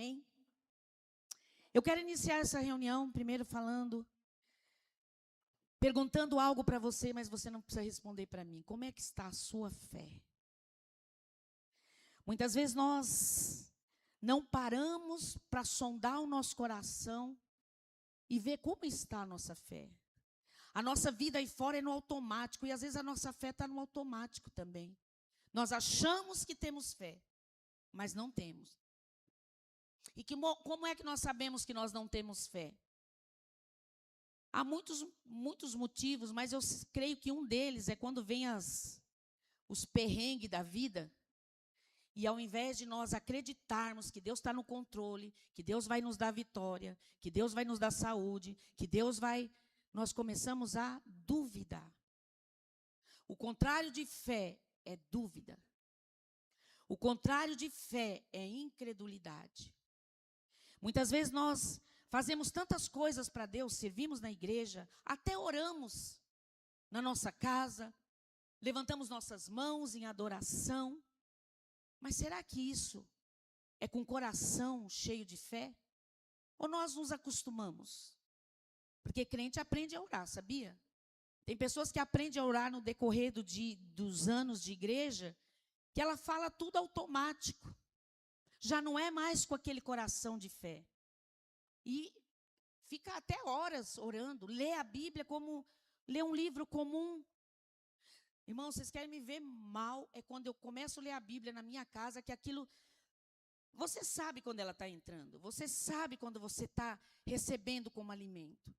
Amém? Eu quero iniciar essa reunião primeiro perguntando algo para você, mas você não precisa responder para mim. Como é que está a sua fé? Muitas vezes nós não paramos para sondar o nosso coração e ver como está a nossa fé. A nossa vida aí fora é no automático, e às vezes a nossa fé está no automático também. Nós achamos que temos fé, mas não temos. E como é que nós sabemos que nós não temos fé? Há muitos motivos, mas eu creio que um deles é quando vem os perrengues da vida, e ao invés de nós acreditarmos que Deus está no controle, que Deus vai nos dar vitória, que Deus vai nos dar saúde, nós começamos a duvidar. O contrário de fé é dúvida. O contrário de fé é incredulidade. Muitas vezes nós fazemos tantas coisas para Deus, servimos na igreja, até oramos na nossa casa, levantamos nossas mãos em adoração. Mas será que isso é com o coração cheio de fé? Ou nós nos acostumamos? Porque crente aprende a orar, sabia? Tem pessoas que aprendem a orar no decorrer dos anos de igreja, que ela fala tudo automático. Já não é mais com aquele coração de fé. E fica até horas orando, lê a Bíblia como lê um livro comum. Irmãos, vocês querem me ver mal, é quando eu começo a ler a Bíblia na minha casa, que aquilo... Você sabe quando ela está entrando, você sabe quando você está recebendo como alimento.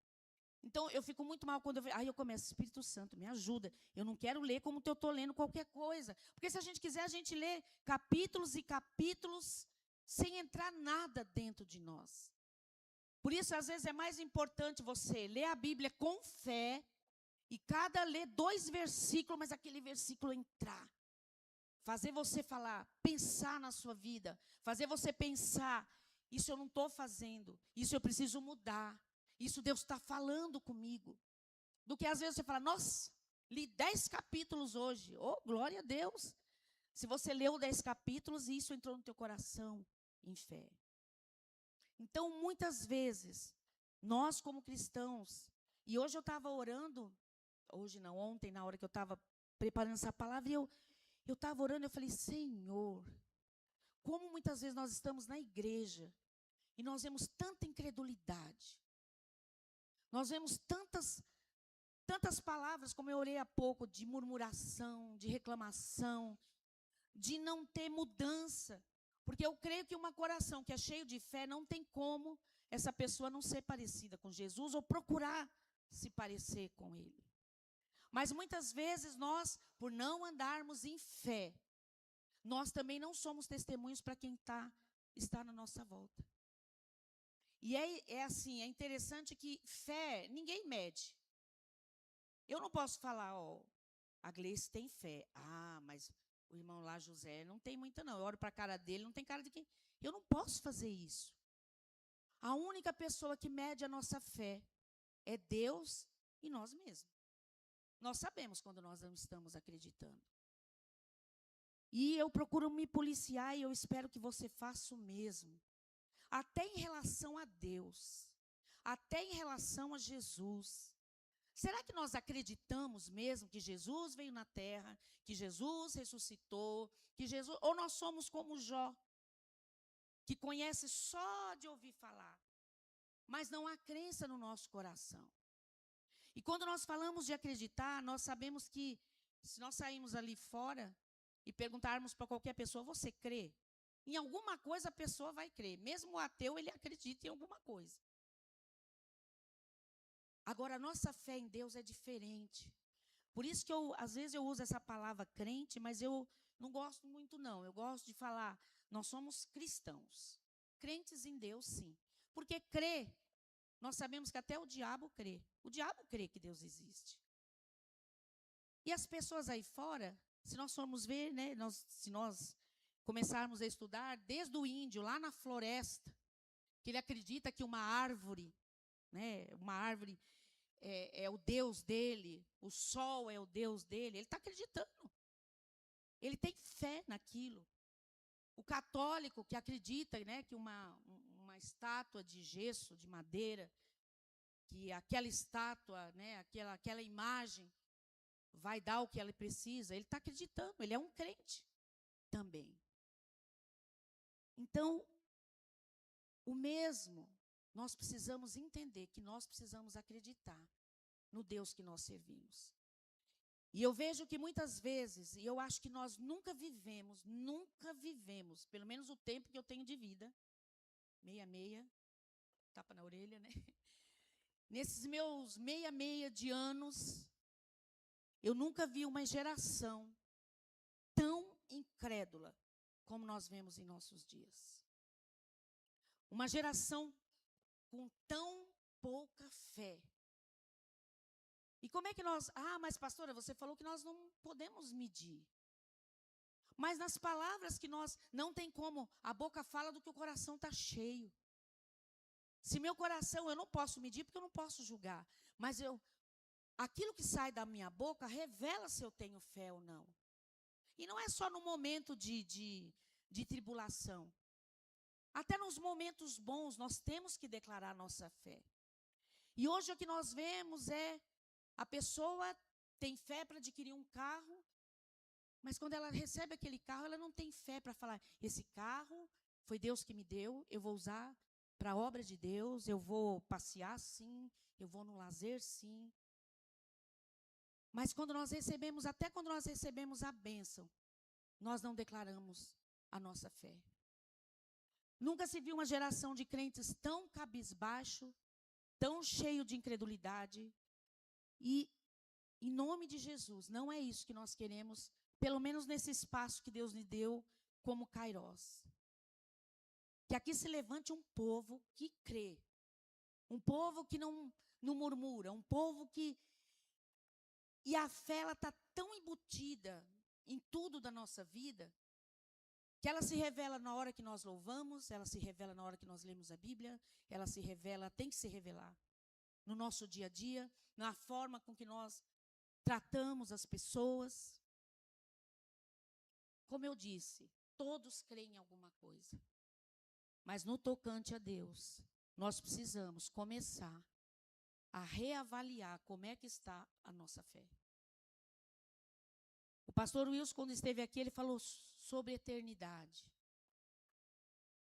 Então, eu fico muito mal quando eu começo, Espírito Santo, me ajuda. Eu não quero ler como eu estou lendo qualquer coisa. Porque se a gente quiser, a gente lê capítulos e capítulos sem entrar nada dentro de nós. Por isso, às vezes, é mais importante você ler a Bíblia com fé e ler 2 versículos, mas aquele versículo entrar. Fazer você falar, pensar na sua vida. Fazer você pensar, isso eu não estou fazendo, isso eu preciso mudar. Isso Deus está falando comigo. Do que às vezes você fala, nossa, li 10 capítulos hoje. Oh, glória a Deus. Se você leu 10 capítulos e isso entrou no teu coração em fé. Então, muitas vezes, nós como cristãos, e hoje eu estava orando, hoje não, ontem, na hora que eu estava preparando essa palavra, e eu estava orando, eu falei, Senhor, como muitas vezes nós estamos na igreja, e nós vemos tanta incredulidade, nós vemos tantas palavras, como eu orei há pouco, de murmuração, de reclamação, de não ter mudança. Porque eu creio que um coração que é cheio de fé, não tem como essa pessoa não ser parecida com Jesus ou procurar se parecer com Ele. Mas muitas vezes nós, por não andarmos em fé, nós também não somos testemunhos para quem está na nossa volta. E assim, é interessante que fé, ninguém mede. Eu não posso falar, a Gleice tem fé. Ah, mas o irmão lá, José, não tem muita não. Eu olho para a cara dele, não tem cara de quem. Eu não posso fazer isso. A única pessoa que mede a nossa fé é Deus e nós mesmos. Nós sabemos quando nós não estamos acreditando. E eu procuro me policiar e eu espero que você faça o mesmo. Até em relação a Deus, até em relação a Jesus. Será que nós acreditamos mesmo que Jesus veio na terra, que Jesus ressuscitou, ou nós somos como Jó, que conhece só de ouvir falar, mas não há crença no nosso coração? E quando nós falamos de acreditar, nós sabemos que se nós sairmos ali fora e perguntarmos para qualquer pessoa, você crê? Em alguma coisa a pessoa vai crer. Mesmo o ateu, ele acredita em alguma coisa. Agora, a nossa fé em Deus é diferente. Por isso que às vezes eu uso essa palavra crente, mas eu não gosto muito não. Eu gosto de falar, nós somos cristãos. Crentes em Deus, sim. Porque crer, nós sabemos que até o diabo crê. O diabo crê que Deus existe. E as pessoas aí fora, se nós formos ver, né, se nós começarmos a estudar, desde o índio, lá na floresta, que ele acredita que uma árvore é o Deus dele, o sol é o Deus dele, ele está acreditando. Ele tem fé naquilo. O católico que acredita, né, que uma estátua de gesso, de madeira, que aquela estátua, né, aquela imagem vai dar o que ela precisa, ele está acreditando, ele é um crente também. Então, o mesmo, nós precisamos entender que nós precisamos acreditar no Deus que nós servimos. E eu vejo que muitas vezes, e eu acho que nós nunca vivemos, pelo menos o tempo que eu tenho de vida, meia, tapa na orelha, né? Nesses meus meia de anos, eu nunca vi uma geração tão incrédula como nós vemos em nossos dias. Uma geração com tão pouca fé. E como é que nós... mas pastora, você falou que nós não podemos medir. Mas nas palavras que nós... Não tem como. A boca fala do que o coração está cheio. Se meu coração, eu não posso medir porque eu não posso julgar. Mas aquilo que sai da minha boca revela se eu tenho fé ou não. E não é só no momento de tribulação. Até nos momentos bons, nós temos que declarar nossa fé. E hoje o que nós vemos é a pessoa tem fé para adquirir um carro, mas quando ela recebe aquele carro, ela não tem fé para falar, esse carro foi Deus que me deu, eu vou usar para a obra de Deus, eu vou passear sim, eu vou no lazer sim. Mas até quando nós recebemos a bênção, nós não declaramos a nossa fé. Nunca se viu uma geração de crentes tão cabisbaixo, tão cheio de incredulidade. E, em nome de Jesus, não é isso que nós queremos, pelo menos nesse espaço que Deus lhe deu como Kairós. Que aqui se levante um povo que crê. Um povo que não murmura. Um povo que... E a fé, ela está tão embutida em tudo da nossa vida, que ela se revela na hora que nós louvamos, ela se revela na hora que nós lemos a Bíblia, ela se revela, tem que se revelar no nosso dia a dia, na forma com que nós tratamos as pessoas. Como eu disse, todos creem em alguma coisa. Mas no tocante a Deus, nós precisamos começar a reavaliar como é que está a nossa fé. O pastor Wilson, quando esteve aqui, ele falou sobre eternidade.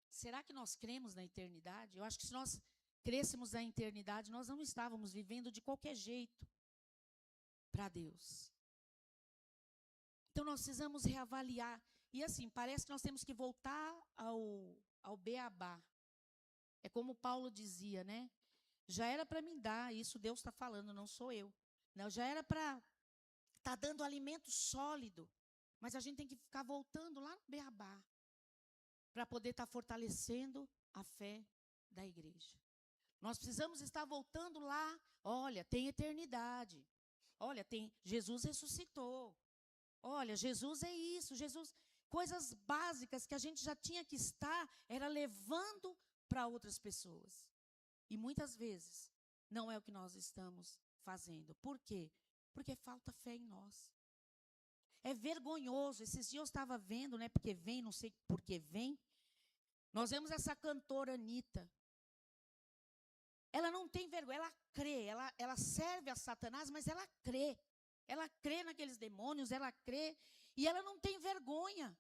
Será que nós cremos na eternidade? Eu acho que se nós crêssemos na eternidade, nós não estávamos vivendo de qualquer jeito para Deus. Então, nós precisamos reavaliar. E assim, parece que nós temos que voltar ao beabá. É como Paulo dizia, né? Já era para me dar, isso Deus está falando, não sou eu. Não, já era para estar dando alimento sólido. Mas a gente tem que ficar voltando lá no beabá para poder estar fortalecendo a fé da igreja. Nós precisamos estar voltando lá. Olha, tem eternidade. Olha, Jesus ressuscitou. Olha, Jesus é isso. Jesus, coisas básicas que a gente já tinha que estar, era levando para outras pessoas. E muitas vezes não é o que nós estamos fazendo. Por quê? Porque falta fé em nós. É vergonhoso. Esses dias eu estava vendo, né? Porque vem, não sei por que vem. Nós vemos essa cantora Anitta. Ela não tem vergonha, ela crê, ela serve a Satanás, mas ela crê. Ela crê naqueles demônios, ela crê, e ela não tem vergonha.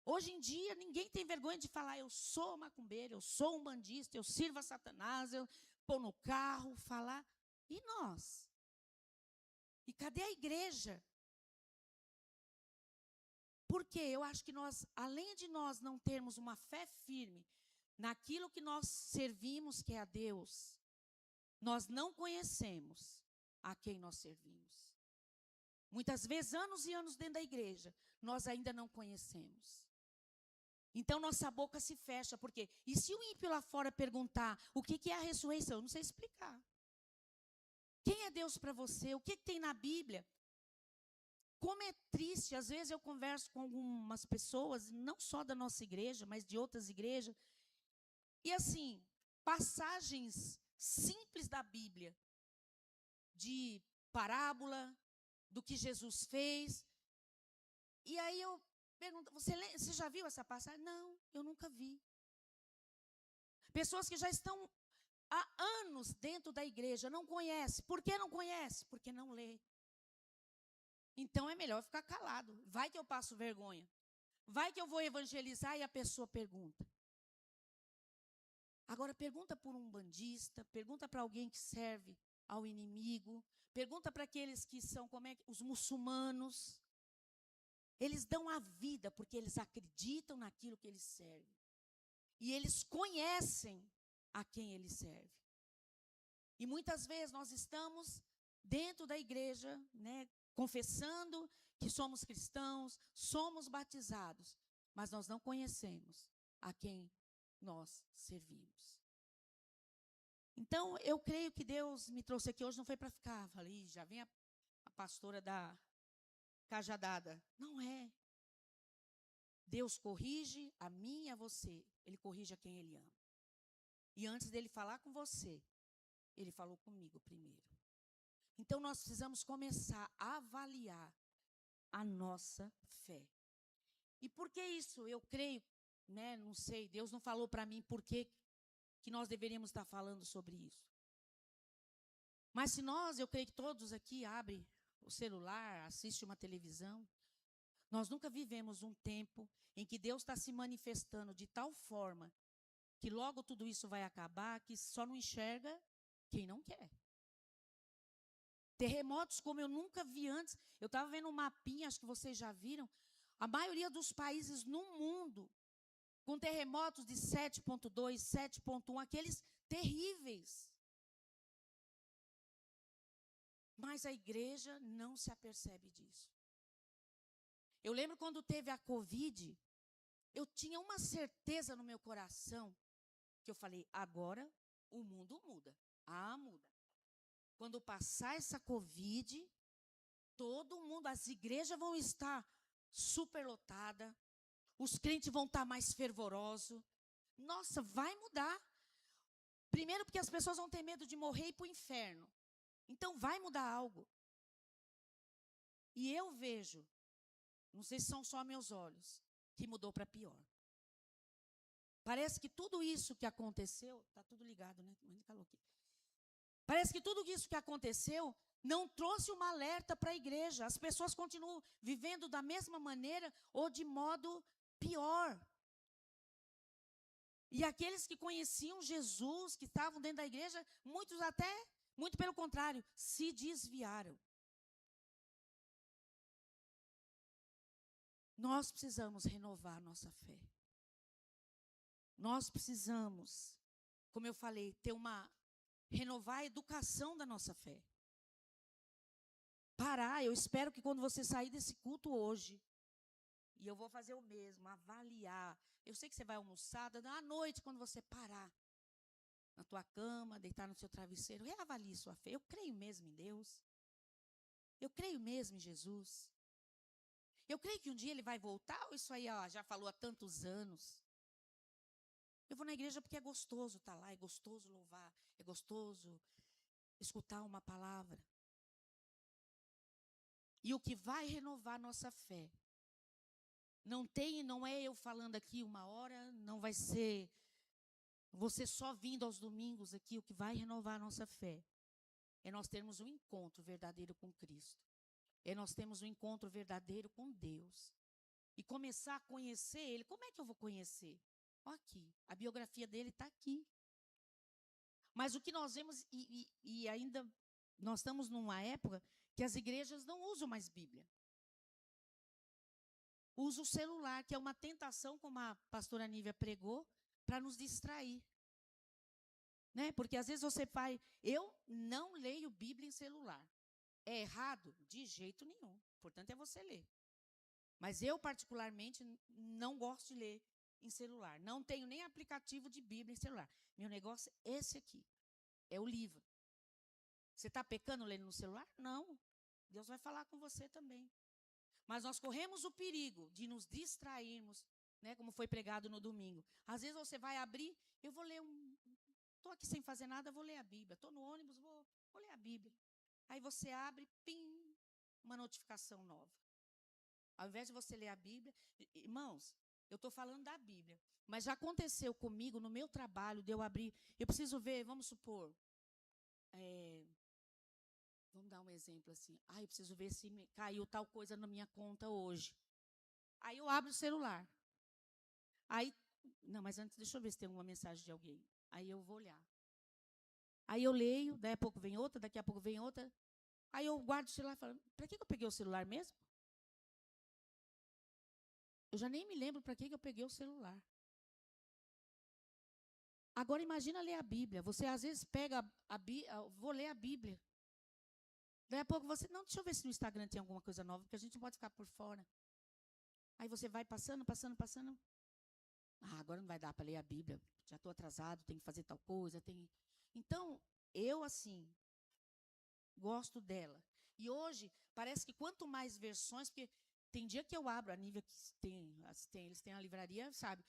Hoje em dia, ninguém tem vergonha de falar, eu sou macumbeiro, eu sou um bandista, eu sirvo a Satanás, eu pôr no carro, falar. E nós? E cadê a igreja? Porque eu acho que nós, além de nós não termos uma fé firme naquilo que nós servimos, que é a Deus, nós não conhecemos a quem nós servimos. Muitas vezes, anos e anos dentro da igreja, nós ainda não conhecemos. Então, nossa boca se fecha, porque... E se o ímpio lá fora perguntar o que é a ressurreição? Eu não sei explicar. Quem é Deus para você? O que tem na Bíblia? Como é triste, às vezes eu converso com algumas pessoas, não só da nossa igreja, mas de outras igrejas, e assim, passagens simples da Bíblia, de parábola, do que Jesus fez. E aí eu Pergunta, você já viu essa passagem? Não, eu nunca vi. Pessoas que já estão há anos dentro da igreja, não conhece. Por que não conhece? Porque não lê. Então é melhor ficar calado. Vai que eu passo vergonha. Vai que eu vou evangelizar e a pessoa pergunta. Agora pergunta por um bandista, pergunta para alguém que serve ao inimigo, pergunta para aqueles que são os muçulmanos. Eles dão a vida porque eles acreditam naquilo que eles servem. E eles conhecem a quem eles servem. E muitas vezes nós estamos dentro da igreja, né, confessando que somos cristãos, somos batizados, mas nós não conhecemos a quem nós servimos. Então, eu creio que Deus me trouxe aqui hoje não foi para ficar, falei, já vem a pastora da cajadada. Não é. Deus corrige a mim e a você. Ele corrige a quem Ele ama. E antes dele falar com você, Ele falou comigo primeiro. Então, nós precisamos começar a avaliar a nossa fé. E por que isso? Eu creio, né, não sei, Deus não falou para mim por que nós deveríamos estar falando sobre isso. Mas se nós, eu creio que todos aqui abrem o celular, assistem uma televisão, nós nunca vivemos um tempo em que Deus está se manifestando de tal forma que logo tudo isso vai acabar, que só não enxerga quem não quer. Terremotos como eu nunca vi antes. Eu estava vendo um mapinha, acho que vocês já viram. A maioria dos países no mundo, com terremotos de 7,2, 7,1, aqueles terríveis. Mas a igreja não se apercebe disso. Eu lembro quando teve a Covid, eu tinha uma certeza no meu coração, que eu falei, agora o mundo muda. Muda. Quando passar essa Covid, todo mundo, as igrejas vão estar superlotadas, os crentes vão estar mais fervorosos. Nossa, vai mudar. Primeiro porque as pessoas vão ter medo de morrer e ir para o inferno. Então vai mudar algo. E eu vejo, não sei se são só meus olhos, que mudou para pior. Parece que tudo isso que aconteceu, está tudo ligado, né? Parece que tudo isso que aconteceu não trouxe uma alerta para a igreja. As pessoas continuam vivendo da mesma maneira ou de modo pior. E aqueles que conheciam Jesus, que estavam dentro da igreja, muitos até, muito pelo contrário, se desviaram. Nós precisamos renovar nossa fé. Nós precisamos, como eu falei, renovar a educação da nossa fé. Eu espero que quando você sair desse culto hoje, e eu vou fazer o mesmo, avaliar. Eu sei que você vai almoçar, à noite, quando você parar na tua cama, deitar no seu travesseiro, reavalie sua fé. Eu creio mesmo em Deus. Eu creio mesmo em Jesus. Eu creio que um dia Ele vai voltar, ou isso aí já falou há tantos anos. Eu vou na igreja porque é gostoso estar lá, é gostoso louvar, é gostoso escutar uma palavra. E o que vai renovar nossa fé, não é eu falando aqui uma hora, não vai ser você só vindo aos domingos aqui. O que vai renovar a nossa fé é nós termos um encontro verdadeiro com Cristo. É nós termos um encontro verdadeiro com Deus. E começar a conhecer Ele. Como é que eu vou conhecer? Aqui, a biografia dele está aqui. Mas o que nós vemos, e ainda nós estamos numa época que as igrejas não usam mais Bíblia. Usa o celular, que é uma tentação, como a pastora Nívia pregou, para nos distrair. Né? Porque às vezes você faz... Eu não leio Bíblia em celular. É errado? De jeito nenhum. Portanto, é você ler. Mas eu, particularmente, não gosto de ler em celular. Não tenho nem aplicativo de Bíblia em celular. Meu negócio é esse aqui. É o livro. Você está pecando lendo no celular? Não. Deus vai falar com você também. Mas nós corremos o perigo de nos distrairmos, né, como foi pregado no domingo. Às vezes você vai abrir, eu vou ler estou aqui sem fazer nada, vou ler a Bíblia. Estou no ônibus, vou ler a Bíblia. Aí você abre, pim, uma notificação nova. Ao invés de você ler a Bíblia, irmãos, eu estou falando da Bíblia, mas já aconteceu comigo no meu trabalho de eu abrir, eu preciso ver, vamos supor, vamos dar um exemplo assim, eu preciso ver se caiu tal coisa na minha conta hoje. Aí eu abro o celular. Aí, não, mas antes deixa eu ver se tem alguma mensagem de alguém. Aí eu vou olhar. Aí eu leio, daí a pouco vem outra, daqui a pouco vem outra. Aí eu guardo o celular e falo, para que eu peguei o celular mesmo? Eu já nem me lembro para que eu peguei o celular. Agora imagina ler a Bíblia. Você às vezes pega a Bíblia, vou ler a Bíblia. Daí a pouco você, não, deixa eu ver se no Instagram tem alguma coisa nova, porque a gente não pode ficar por fora. Aí você vai passando. Agora não vai dar para ler a Bíblia. Já estou atrasado, tenho que fazer tal coisa. Então, eu assim, gosto dela. E hoje, parece que quanto mais versões, porque tem dia que eu abro, a Nívia que eles têm a livraria, sabe?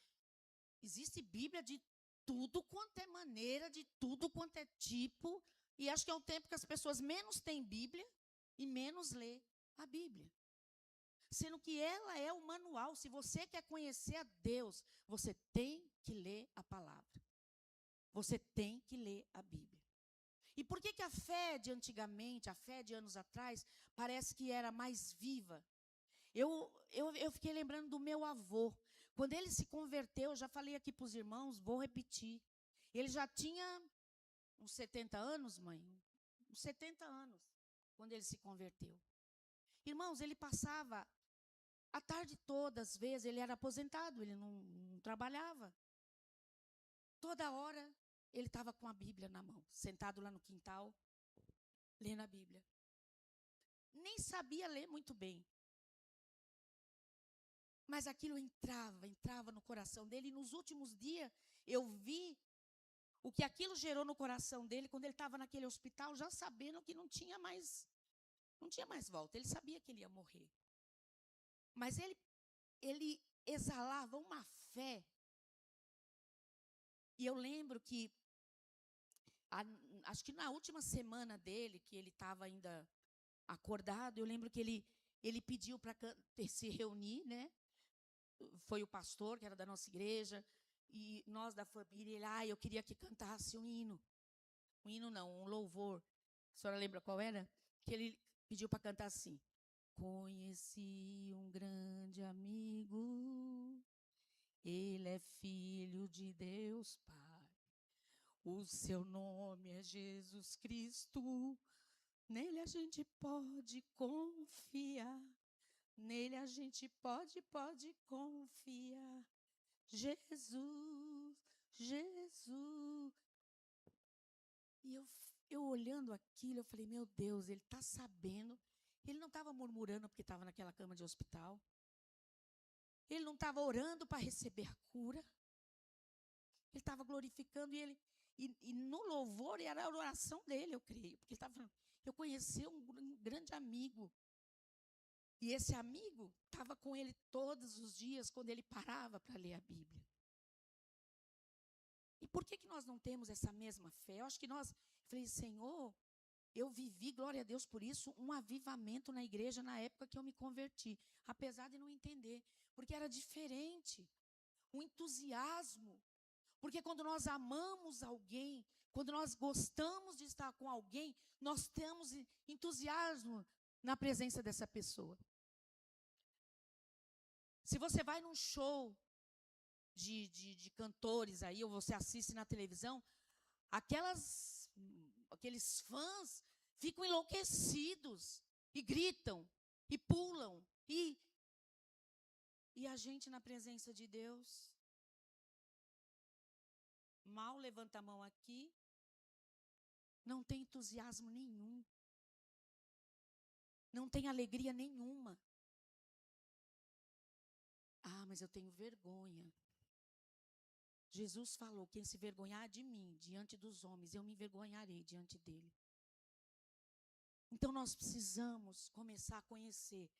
Existe Bíblia de tudo quanto é maneira, de tudo quanto é tipo. E acho que é um tempo que as pessoas menos têm Bíblia e menos lê a Bíblia. Sendo que ela é o manual. Se você quer conhecer a Deus, você tem que ler a palavra. Você tem que ler a Bíblia. E por que a fé de antigamente, a fé de anos atrás, parece que era mais viva? Eu fiquei lembrando do meu avô. Quando ele se converteu, eu já falei aqui para os irmãos, vou repetir. Ele já tinha uns 70 anos, mãe. Uns 70 anos, quando ele se converteu. Irmãos, ele passava a tarde toda, às vezes, ele era aposentado, ele não trabalhava. Toda hora, ele estava com a Bíblia na mão, sentado lá no quintal, lendo a Bíblia. Nem sabia ler muito bem. Mas aquilo entrava no coração dele. E nos últimos dias, eu vi o que aquilo gerou no coração dele, quando ele estava naquele hospital, já sabendo que não tinha mais volta. Ele sabia que ele ia morrer. Mas ele exalava uma fé. E eu lembro que, acho que na última semana dele, que ele estava ainda acordado, eu lembro que ele pediu para se reunir, né? Foi o pastor, que era da nossa igreja, e nós da família, ele, eu queria que cantasse um hino. Um hino não, um louvor. A senhora lembra qual era? Que ele pediu para cantar assim. Conheci um grande amigo, ele é filho de Deus Pai. O seu nome é Jesus Cristo, nele a gente pode confiar. Nele a gente pode confiar. Jesus, Jesus. E eu olhando aquilo, eu falei, meu Deus, ele está sabendo. Ele não estava murmurando porque estava naquela cama de hospital. Ele não estava orando para receber cura. Ele estava glorificando e no louvor era a oração dele, eu creio. Porque ele estava falando, eu conheci um grande amigo. E esse amigo estava com ele todos os dias, quando ele parava para ler a Bíblia. E por que nós não temos essa mesma fé? Eu acho que falei, Senhor, eu vivi, glória a Deus por isso, um avivamento na igreja na época que eu me converti. Apesar de não entender, porque era diferente. Um entusiasmo. Porque quando nós amamos alguém, quando nós gostamos de estar com alguém, nós temos entusiasmo na presença dessa pessoa. Se você vai num show de cantores aí, ou você assiste na televisão, aqueles fãs ficam enlouquecidos e gritam e pulam e a gente na presença de Deus mal levanta a mão aqui, não tem entusiasmo nenhum, não tem alegria nenhuma. Mas eu tenho vergonha. Jesus falou, quem se vergonhar de mim, diante dos homens, eu me envergonharei diante dele. Então nós precisamos começar a conhecer.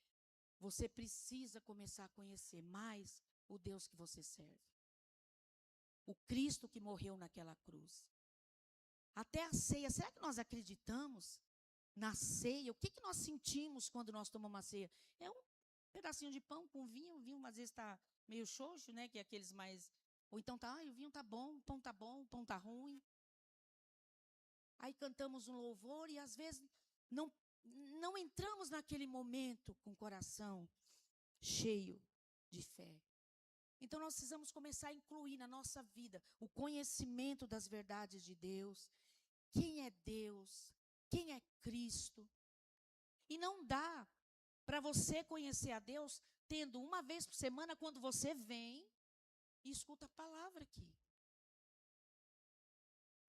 Você precisa começar a conhecer mais o Deus que você serve. O Cristo que morreu naquela cruz. Até a ceia, será que nós acreditamos na ceia? O que nós sentimos quando nós tomamos a ceia? pedacinho de pão com vinho, o vinho às vezes está meio xoxo, né? Que é aqueles mais... Ou então tá, o vinho tá bom, o pão tá ruim. Aí cantamos um louvor e às vezes não entramos naquele momento com o coração cheio de fé. Então nós precisamos começar a incluir na nossa vida o conhecimento das verdades de Deus, quem é Deus, quem é Cristo. E não dá para você conhecer a Deus tendo uma vez por semana quando você vem e escuta a palavra aqui.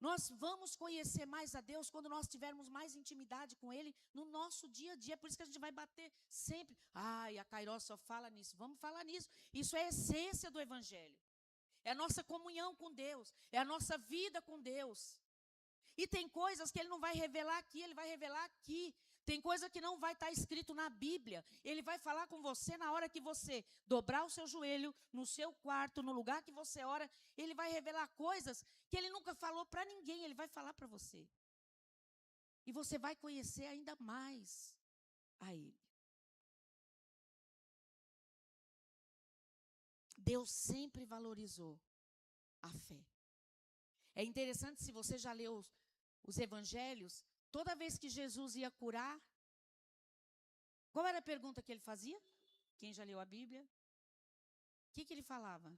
Nós vamos conhecer mais a Deus quando nós tivermos mais intimidade com Ele no nosso dia a dia. É por isso que a gente vai bater sempre. Ai, a Kairos só fala nisso. Vamos falar nisso. Isso é a essência do Evangelho. É a nossa comunhão com Deus. É a nossa vida com Deus. E tem coisas que Ele não vai revelar aqui, Ele vai revelar aqui. Tem coisa que não vai estar escrito na Bíblia. Ele vai falar com você na hora que você dobrar o seu joelho, no seu quarto, no lugar que você ora. Ele vai revelar coisas que Ele nunca falou para ninguém. Ele vai falar para você. E você vai conhecer ainda mais a Ele. Deus sempre valorizou a fé. É interessante, se você já leu os evangelhos, toda vez que Jesus ia curar, qual era a pergunta que ele fazia? Quem já leu a Bíblia? O que ele falava?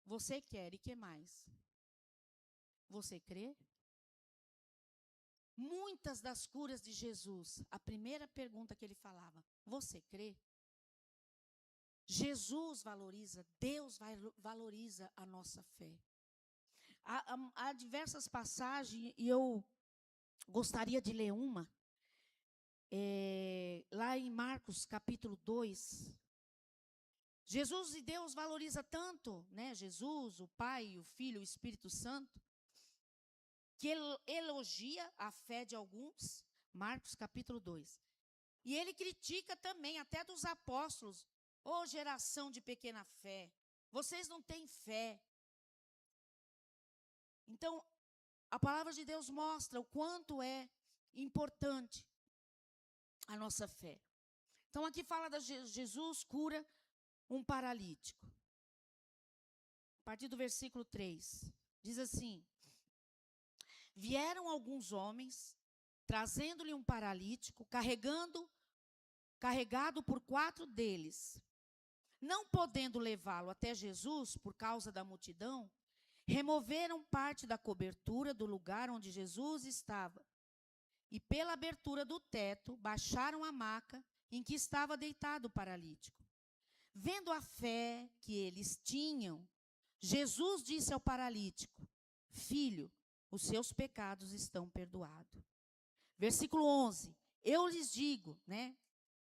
Você quer e que mais? Você crê? Muitas das curas de Jesus, a primeira pergunta que ele falava, você crê? Jesus valoriza, Deus valoriza a nossa fé. Há diversas passagens, e eu gostaria de ler uma, lá em Marcos capítulo 2. Jesus e Deus valoriza tanto, né? Jesus, o Pai, o Filho, o Espírito Santo, que ele elogia a fé de alguns, Marcos capítulo 2. E ele critica também, até dos apóstolos, ô geração de pequena fé, vocês não têm fé. Então, a palavra de Deus mostra o quanto é importante a nossa fé. Então, aqui fala de Jesus cura um paralítico. A partir do versículo 3, diz assim: vieram alguns homens, trazendo-lhe um paralítico, carregado por 4 deles. Não podendo levá-lo até Jesus, por causa da multidão, removeram parte da cobertura do lugar onde Jesus estava. E pela abertura do teto, baixaram a maca em que estava deitado o paralítico. Vendo a fé que eles tinham, Jesus disse ao paralítico: filho, os seus pecados estão perdoados. Versículo 11, eu lhes digo, né?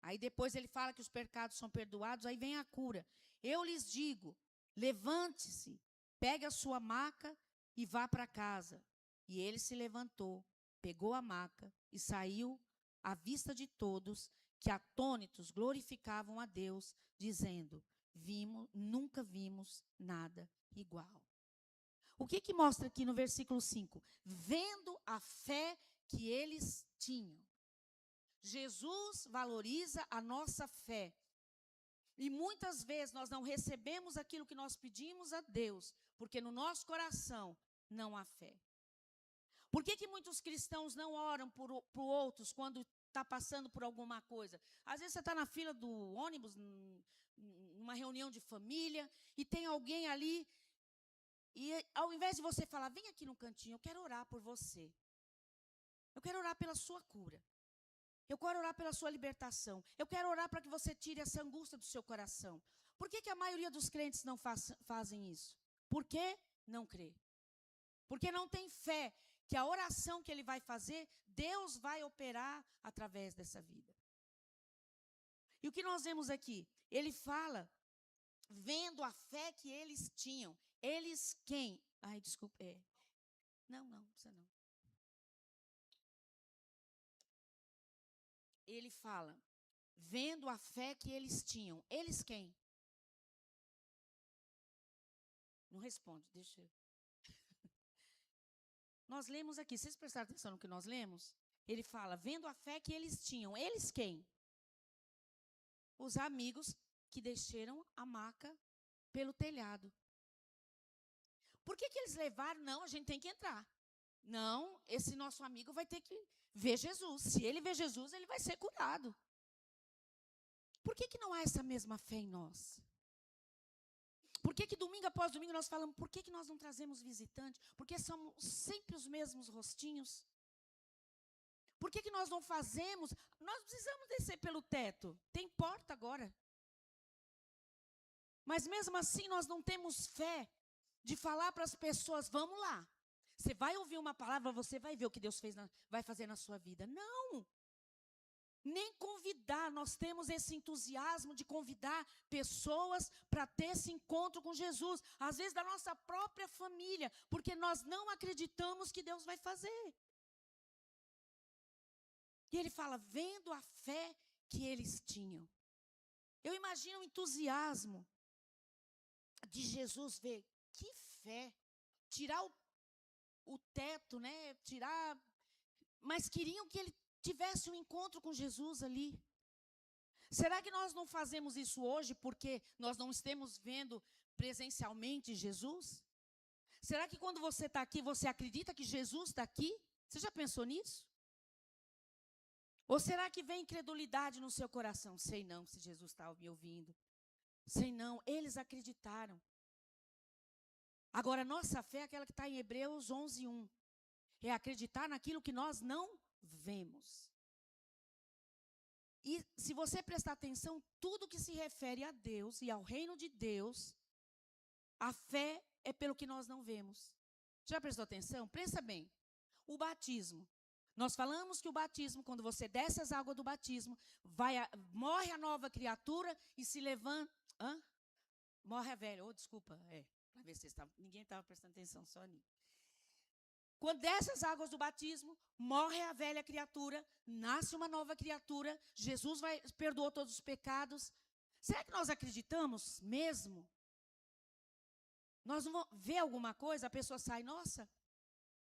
Aí depois ele fala que os pecados são perdoados, aí vem a cura. Eu lhes digo, levante-se, pegue a sua maca e vá para casa. E ele se levantou, pegou a maca e saiu à vista de todos, que atônitos glorificavam a Deus, dizendo: nunca vimos nada igual. O que mostra aqui no versículo 5? Vendo a fé que eles tinham. Jesus valoriza a nossa fé. E muitas vezes nós não recebemos aquilo que nós pedimos a Deus, porque no nosso coração não há fé. Por que muitos cristãos não oram por outros quando está passando por alguma coisa? Às vezes você está na fila do ônibus, numa reunião de família, e tem alguém ali, e ao invés de você falar, vem aqui no cantinho, eu quero orar por você. Eu quero orar pela sua cura. Eu quero orar pela sua libertação. Eu quero orar para que você tire essa angústia do seu coração. Por que a maioria dos crentes não fazem isso? Por que não crê? Porque não tem fé que a oração que ele vai fazer, Deus vai operar através dessa vida. E o que nós vemos aqui? Ele fala, vendo a fé que eles tinham. Eles quem? Ai, desculpa. Não precisa não. Ele fala, vendo a fé que eles tinham. Eles quem? Não responde, deixa eu. Nós lemos aqui, vocês prestaram atenção no que nós lemos? Ele fala, vendo a fé que eles tinham. Eles quem? os amigos que desceram a maca pelo telhado. Por que eles levaram? Não, a gente tem que entrar. Não, esse nosso amigo vai ter que ver Jesus. Se ele ver Jesus, ele vai ser curado. Por que não há essa mesma fé em nós? Por que domingo após domingo nós falamos, por que nós não trazemos visitante? Porque somos sempre os mesmos rostinhos. Por que nós não fazemos? Nós precisamos descer pelo teto. Tem porta agora. Mas mesmo assim nós não temos fé de falar para as pessoas, vamos lá. Você vai ouvir uma palavra, você vai ver o que Deus vai fazer na sua vida. Não. Nem convidar, nós temos esse entusiasmo de convidar pessoas para ter esse encontro com Jesus. Às vezes da nossa própria família, porque nós não acreditamos que Deus vai fazer. E ele fala, vendo a fé que eles tinham. Eu imagino o entusiasmo de Jesus ver, que fé. Tirar o teto, né? Tirar, mas queriam que ele tivesse um encontro com Jesus ali. Será que nós não fazemos isso hoje porque nós não estamos vendo presencialmente Jesus? Será que quando você está aqui, você acredita que Jesus está aqui? Você já pensou nisso? Ou será que vem incredulidade no seu coração? Sei não se Jesus está me ouvindo. Sei não, eles acreditaram. Agora, nossa fé é aquela que está em Hebreus 11:1. É acreditar naquilo que nós não vemos. E se você prestar atenção, tudo que se refere a Deus e ao reino de Deus, a fé é pelo que nós não vemos. Já prestou atenção? Presta bem. O batismo. Nós falamos que o batismo, quando você desce as águas do batismo, morre a nova criatura e se levanta. Morre a velha. Desculpa. Para ver se ninguém estava prestando atenção, só a mim. Quando desce as águas do batismo, morre a velha criatura, nasce uma nova criatura, Jesus perdoou todos os pecados. Será que nós acreditamos mesmo? Nós não vamos ver alguma coisa, a pessoa sai, nossa,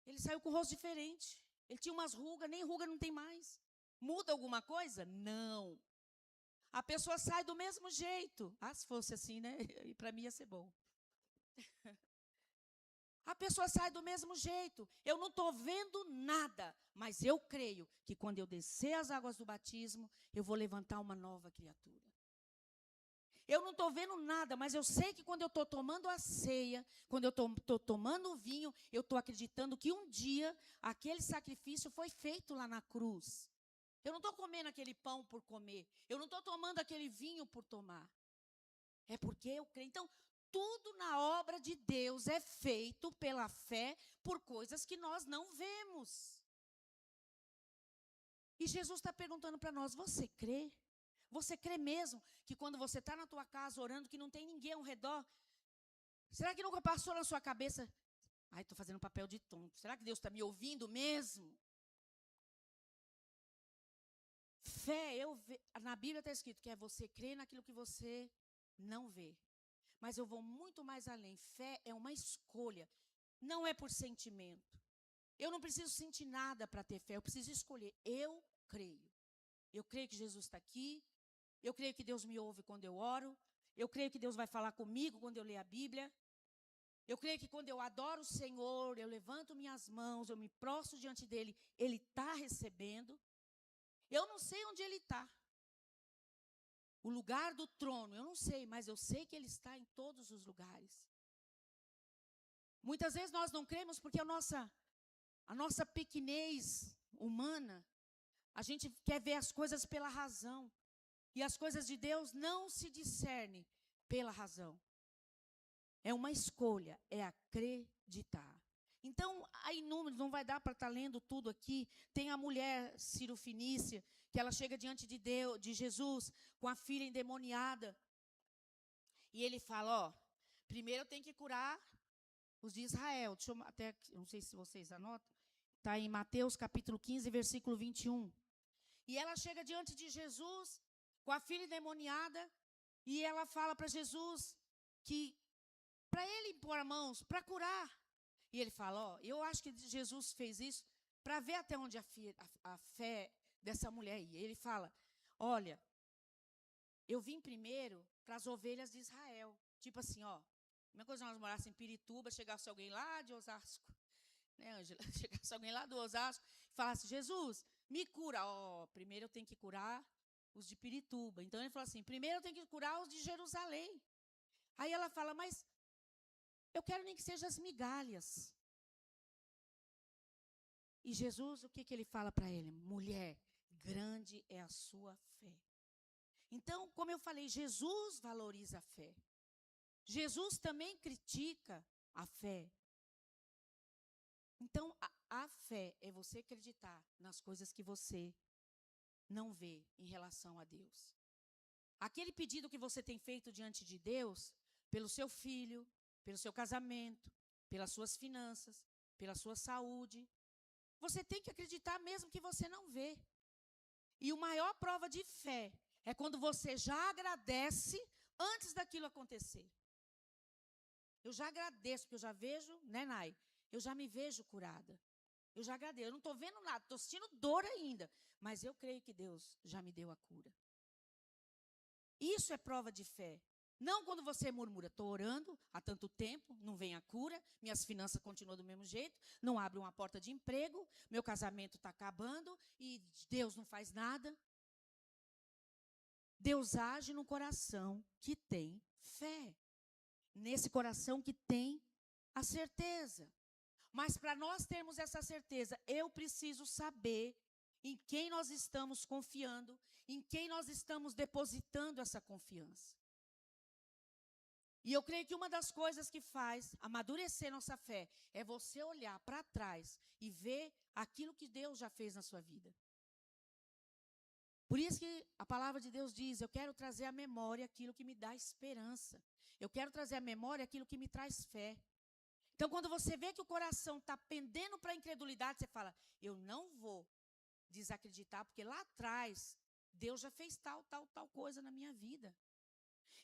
ele saiu com o rosto diferente. Ele tinha umas rugas, nem ruga não tem mais. Muda alguma coisa? Não. A pessoa sai do mesmo jeito. Se fosse assim, né? E para mim ia ser bom. A pessoa sai do mesmo jeito. Eu não estou vendo nada, mas eu creio que quando eu descer as águas do batismo, eu vou levantar uma nova criatura. Eu não estou vendo nada, mas eu sei que quando eu estou tomando a ceia, quando eu estou tomando o vinho, eu estou acreditando que um dia aquele sacrifício foi feito lá na cruz. Eu não estou comendo aquele pão por comer. Eu não estou tomando aquele vinho por tomar. É porque eu creio. Então, tudo na obra de Deus é feito pela fé por coisas que nós não vemos. E Jesus está perguntando para nós, você crê? Você crê mesmo que quando você está na tua casa orando, que não tem ninguém ao redor, será que nunca passou na sua cabeça, estou fazendo papel de tonto, será que Deus está me ouvindo mesmo? Fé, na Bíblia está escrito que é você crer naquilo que você não vê. Mas eu vou muito mais além. Fé é uma escolha, não é por sentimento. Eu não preciso sentir nada para ter fé, eu preciso escolher. Eu creio. Eu creio que Jesus está aqui. Eu creio que Deus me ouve quando eu oro. Eu creio que Deus vai falar comigo quando eu ler a Bíblia. Eu creio que quando eu adoro o Senhor, eu levanto minhas mãos, eu me prostro diante dEle, Ele está recebendo. Eu não sei onde Ele está. O lugar do trono, eu não sei, mas eu sei que Ele está em todos os lugares. Muitas vezes nós não cremos porque a nossa pequenez humana, a gente quer ver as coisas pela razão. E as coisas de Deus não se discernem pela razão. É uma escolha, é acreditar. Então, há inúmeros, não vai dar para estar lendo tudo aqui. Tem a mulher Cirofinícia, que ela chega diante de Deus, de Jesus, com a filha endemoniada. E ele fala, primeiro eu tenho que curar os de Israel. Não sei se vocês anotam. Está em Mateus capítulo 15, versículo 21. E ela chega diante de Jesus, com a filha endemoniada, e ela fala para Jesus que para ele impor as mãos, para curar. E ele fala, eu acho que Jesus fez isso para ver até onde a fé dessa mulher ia. Ele fala, olha, eu vim primeiro para as ovelhas de Israel. Tipo assim, ó, a mesma coisa se nós morássemos em Pirituba, chegasse alguém lá de Osasco, né, Ângela? Chegasse alguém lá do Osasco e falasse, Jesus, me cura. Ó, primeiro eu tenho que curar os de Pirituba. Então ele falou assim, primeiro eu tenho que curar os de Jerusalém. Aí ela fala, mas eu quero nem que sejam as migalhas. E Jesus, o que ele fala para ele? Mulher, grande é a sua fé. Então, como eu falei, Jesus valoriza a fé. Jesus também critica a fé. Então, a fé é você acreditar nas coisas que você não vê em relação a Deus. Aquele pedido que você tem feito diante de Deus, pelo seu filho, pelo seu casamento, pelas suas finanças, pela sua saúde, você tem que acreditar mesmo que você não vê. E a maior prova de fé é quando você já agradece antes daquilo acontecer. Eu já agradeço, porque eu já vejo, né, Nai? Eu já me vejo curada. Eu já agradeço. Eu não estou vendo nada, estou sentindo dor ainda. Mas eu creio que Deus já me deu a cura. Isso é prova de fé. Não quando você murmura, estou orando há tanto tempo, não vem a cura, minhas finanças continuam do mesmo jeito, não abre uma porta de emprego, meu casamento está acabando e Deus não faz nada. Deus age no coração que tem fé. Nesse coração que tem a certeza. Mas para nós termos essa certeza, eu preciso saber em quem nós estamos confiando, em quem nós estamos depositando essa confiança. E eu creio que uma das coisas que faz amadurecer nossa fé é você olhar para trás e ver aquilo que Deus já fez na sua vida. Por isso que a palavra de Deus diz, eu quero trazer à memória aquilo que me dá esperança. Eu quero trazer à memória aquilo que me traz fé. Então, quando você vê que o coração está pendendo para a incredulidade, você fala, eu não vou desacreditar, porque lá atrás, Deus já fez tal coisa na minha vida.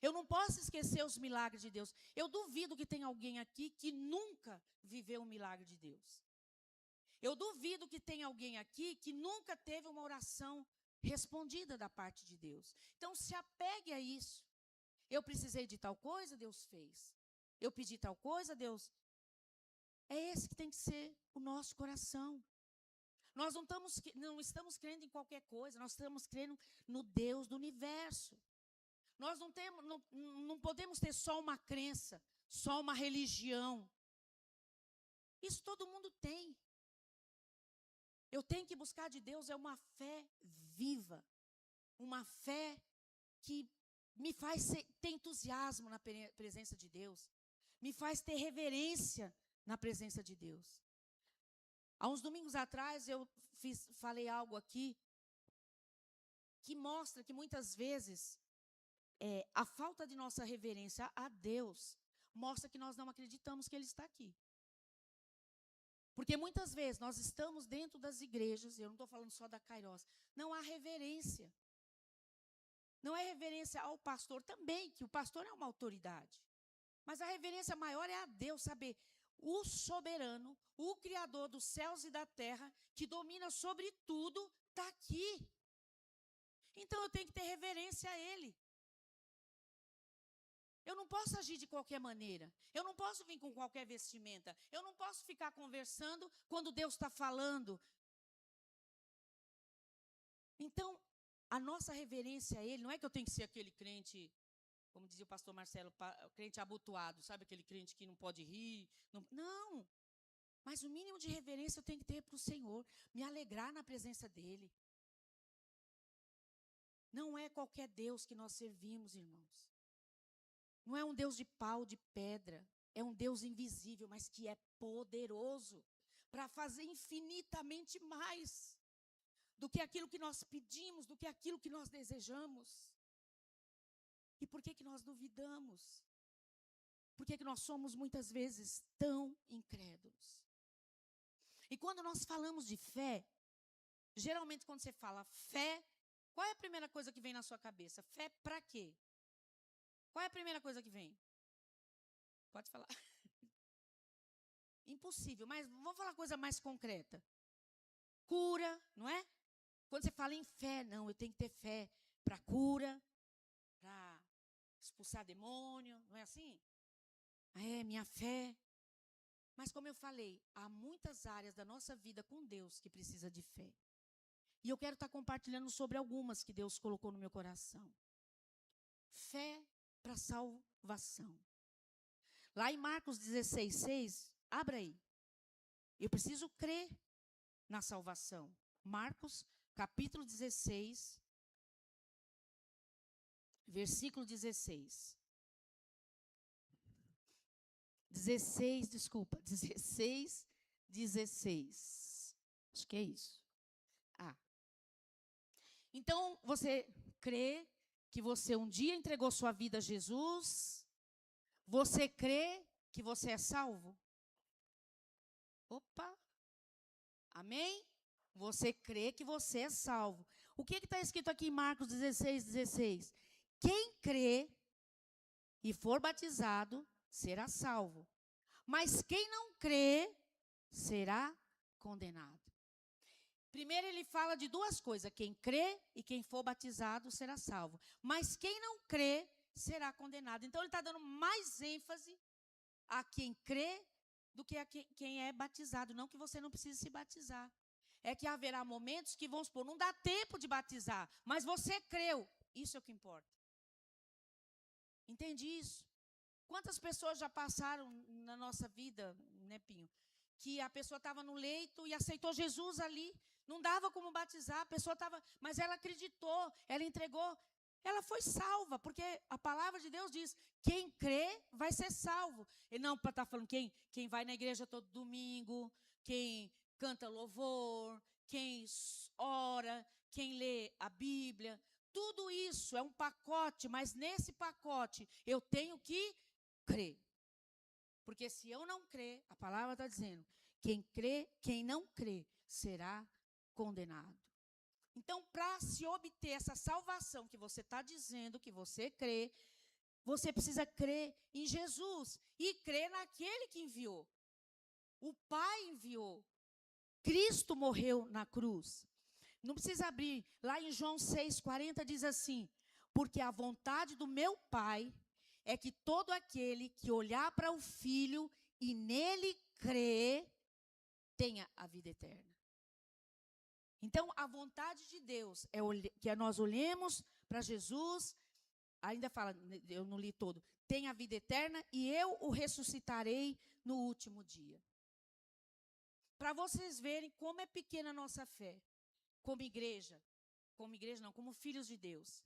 Eu não posso esquecer os milagres de Deus. Eu duvido que tenha alguém aqui que nunca viveu um milagre de Deus. Eu duvido que tenha alguém aqui que nunca teve uma oração respondida da parte de Deus. Então, se apegue a isso. Eu precisei de tal coisa, Deus fez. Eu pedi tal coisa, Deus. É esse que tem que ser o nosso coração. Nós não estamos crendo em qualquer coisa, nós estamos crendo no Deus do universo. Nós não podemos ter só uma crença, só uma religião. Isso todo mundo tem. Eu tenho que buscar de Deus é uma fé viva. Uma fé que me faz ter entusiasmo na presença de Deus. Me faz ter reverência na presença de Deus. Há uns domingos atrás eu falei algo aqui que mostra que muitas vezes a falta de nossa reverência a Deus mostra que nós não acreditamos que Ele está aqui. Porque muitas vezes nós estamos dentro das igrejas, eu não estou falando só da Kairos, não há reverência. Não é reverência ao pastor também, que o pastor é uma autoridade. Mas a reverência maior é a Deus, saber o soberano, o Criador dos céus e da terra, que domina sobre tudo, está aqui. Então eu tenho que ter reverência a Ele. Eu não posso agir de qualquer maneira. Eu não posso vir com qualquer vestimenta. Eu não posso ficar conversando quando Deus está falando. Então, a nossa reverência a Ele, não é que eu tenho que ser aquele crente, como dizia o pastor Marcelo, crente abotoado, sabe aquele crente que não pode rir? Não. Mas o mínimo de reverência eu tenho que ter para o Senhor, me alegrar na presença dEle. Não é qualquer Deus que nós servimos, irmãos. Não é um Deus de pau, de pedra. É um Deus invisível, mas que é poderoso para fazer infinitamente mais do que aquilo que nós pedimos, do que aquilo que nós desejamos. E por que nós duvidamos? Por que nós somos muitas vezes tão incrédulos? E quando nós falamos de fé, geralmente quando você fala fé, qual é a primeira coisa que vem na sua cabeça? Fé para quê? Qual é a primeira coisa que vem? Pode falar. Impossível, mas vamos falar coisa mais concreta. Cura, não é? Quando você fala em fé, não, eu tenho que ter fé para cura, expulsar demônio, não é assim? É, minha fé. Mas como eu falei, há muitas áreas da nossa vida com Deus que precisa de fé. E eu quero estar compartilhando sobre algumas que Deus colocou no meu coração. Fé para salvação. Lá em Marcos 16:6, abra aí. Eu preciso crer na salvação. Marcos, capítulo 16, versículo 16. 16, 16. Acho que é isso. Então, você crê que você um dia entregou sua vida a Jesus? Você crê que você é salvo? Opa! Amém? Você crê que você é salvo. O que está escrito aqui em Marcos 16:16? Quem crê e for batizado será salvo. Mas quem não crê será condenado. Primeiro ele fala de duas coisas. Quem crê e quem for batizado será salvo. Mas quem não crê será condenado. Então ele está dando mais ênfase a quem crê do que a quem é batizado. Não que você não precise se batizar. É que haverá momentos que, vamos supor, não dá tempo de batizar, mas você creu. Isso é o que importa. Entende isso? Quantas pessoas já passaram na nossa vida, né, Pinho? Que a pessoa estava no leito e aceitou Jesus ali. Não dava como batizar, a pessoa estava... Mas ela acreditou, ela entregou. Ela foi salva, porque a palavra de Deus diz, quem crê vai ser salvo. E não para estar falando quem vai na igreja todo domingo, quem canta louvor, quem ora, quem lê a Bíblia. Tudo isso é um pacote, mas nesse pacote eu tenho que crer. Porque se eu não crer, a palavra está dizendo, quem não crê será condenado. Então, para se obter essa salvação que você está dizendo, que você crê, você precisa crer em Jesus e crer naquele que enviou. O Pai enviou. Cristo morreu na cruz. Não precisa abrir. Lá em João 6,40 diz assim, porque a vontade do meu Pai é que todo aquele que olhar para o Filho e nele crer, tenha a vida eterna. Então, a vontade de Deus é que nós olhemos para Jesus, ainda fala, eu não li todo, tem a vida eterna e eu o ressuscitarei no último dia. Para vocês verem como é pequena a nossa fé, como igreja não, como filhos de Deus.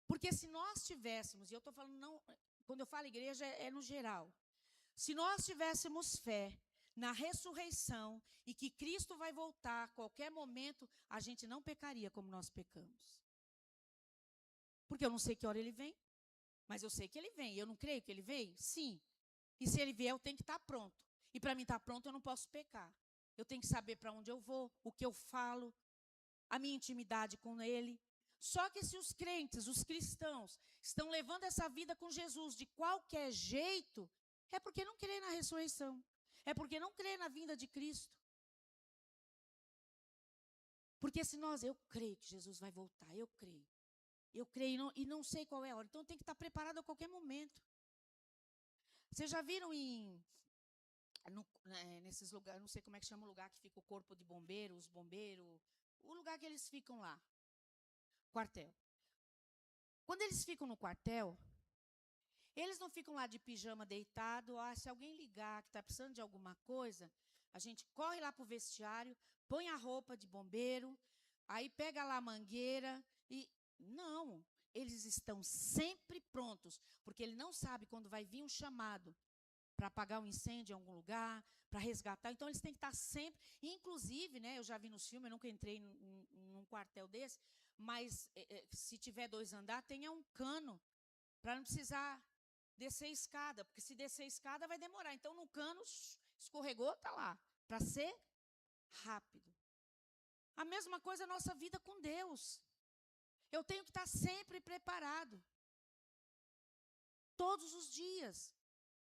Porque se nós tivéssemos, e eu estou falando, não, quando eu falo igreja é no geral, se nós tivéssemos fé na ressurreição e que Cristo vai voltar a qualquer momento, a gente não pecaria como nós pecamos. Porque eu não sei que hora ele vem, mas eu sei que ele vem. Eu não creio que ele vem? Sim. E se ele vier, eu tenho que estar pronto. E para mim estar pronto, eu não posso pecar. Eu tenho que saber para onde eu vou, o que eu falo, a minha intimidade com ele. Só que se os crentes, os cristãos, estão levando essa vida com Jesus de qualquer jeito, é porque não crê na ressurreição. É porque não crê na vinda de Cristo. Porque se eu creio que Jesus vai voltar, eu creio e não sei qual é a hora, então tem que estar preparado a qualquer momento. Vocês já viram nesses lugares, não sei como é que chama o lugar que fica o corpo de bombeiros, os bombeiros, o lugar que eles ficam lá, quartel. Quando eles ficam no quartel, eles não ficam lá de pijama deitado, se alguém ligar que está precisando de alguma coisa, a gente corre lá para o vestiário, põe a roupa de bombeiro, aí pega lá a mangueira e... Não, eles estão sempre prontos, porque ele não sabe quando vai vir um chamado para apagar um incêndio em algum lugar, para resgatar. Então, eles têm que estar sempre... Inclusive, né, eu já vi nos filmes, eu nunca entrei num quartel desse, mas se tiver 2 andares, tenha um cano para não precisar descer escada, porque se descer escada vai demorar. Então, no cano, escorregou, está lá, para ser rápido. A mesma coisa a nossa vida com Deus. Eu tenho que estar sempre preparado. Todos os dias.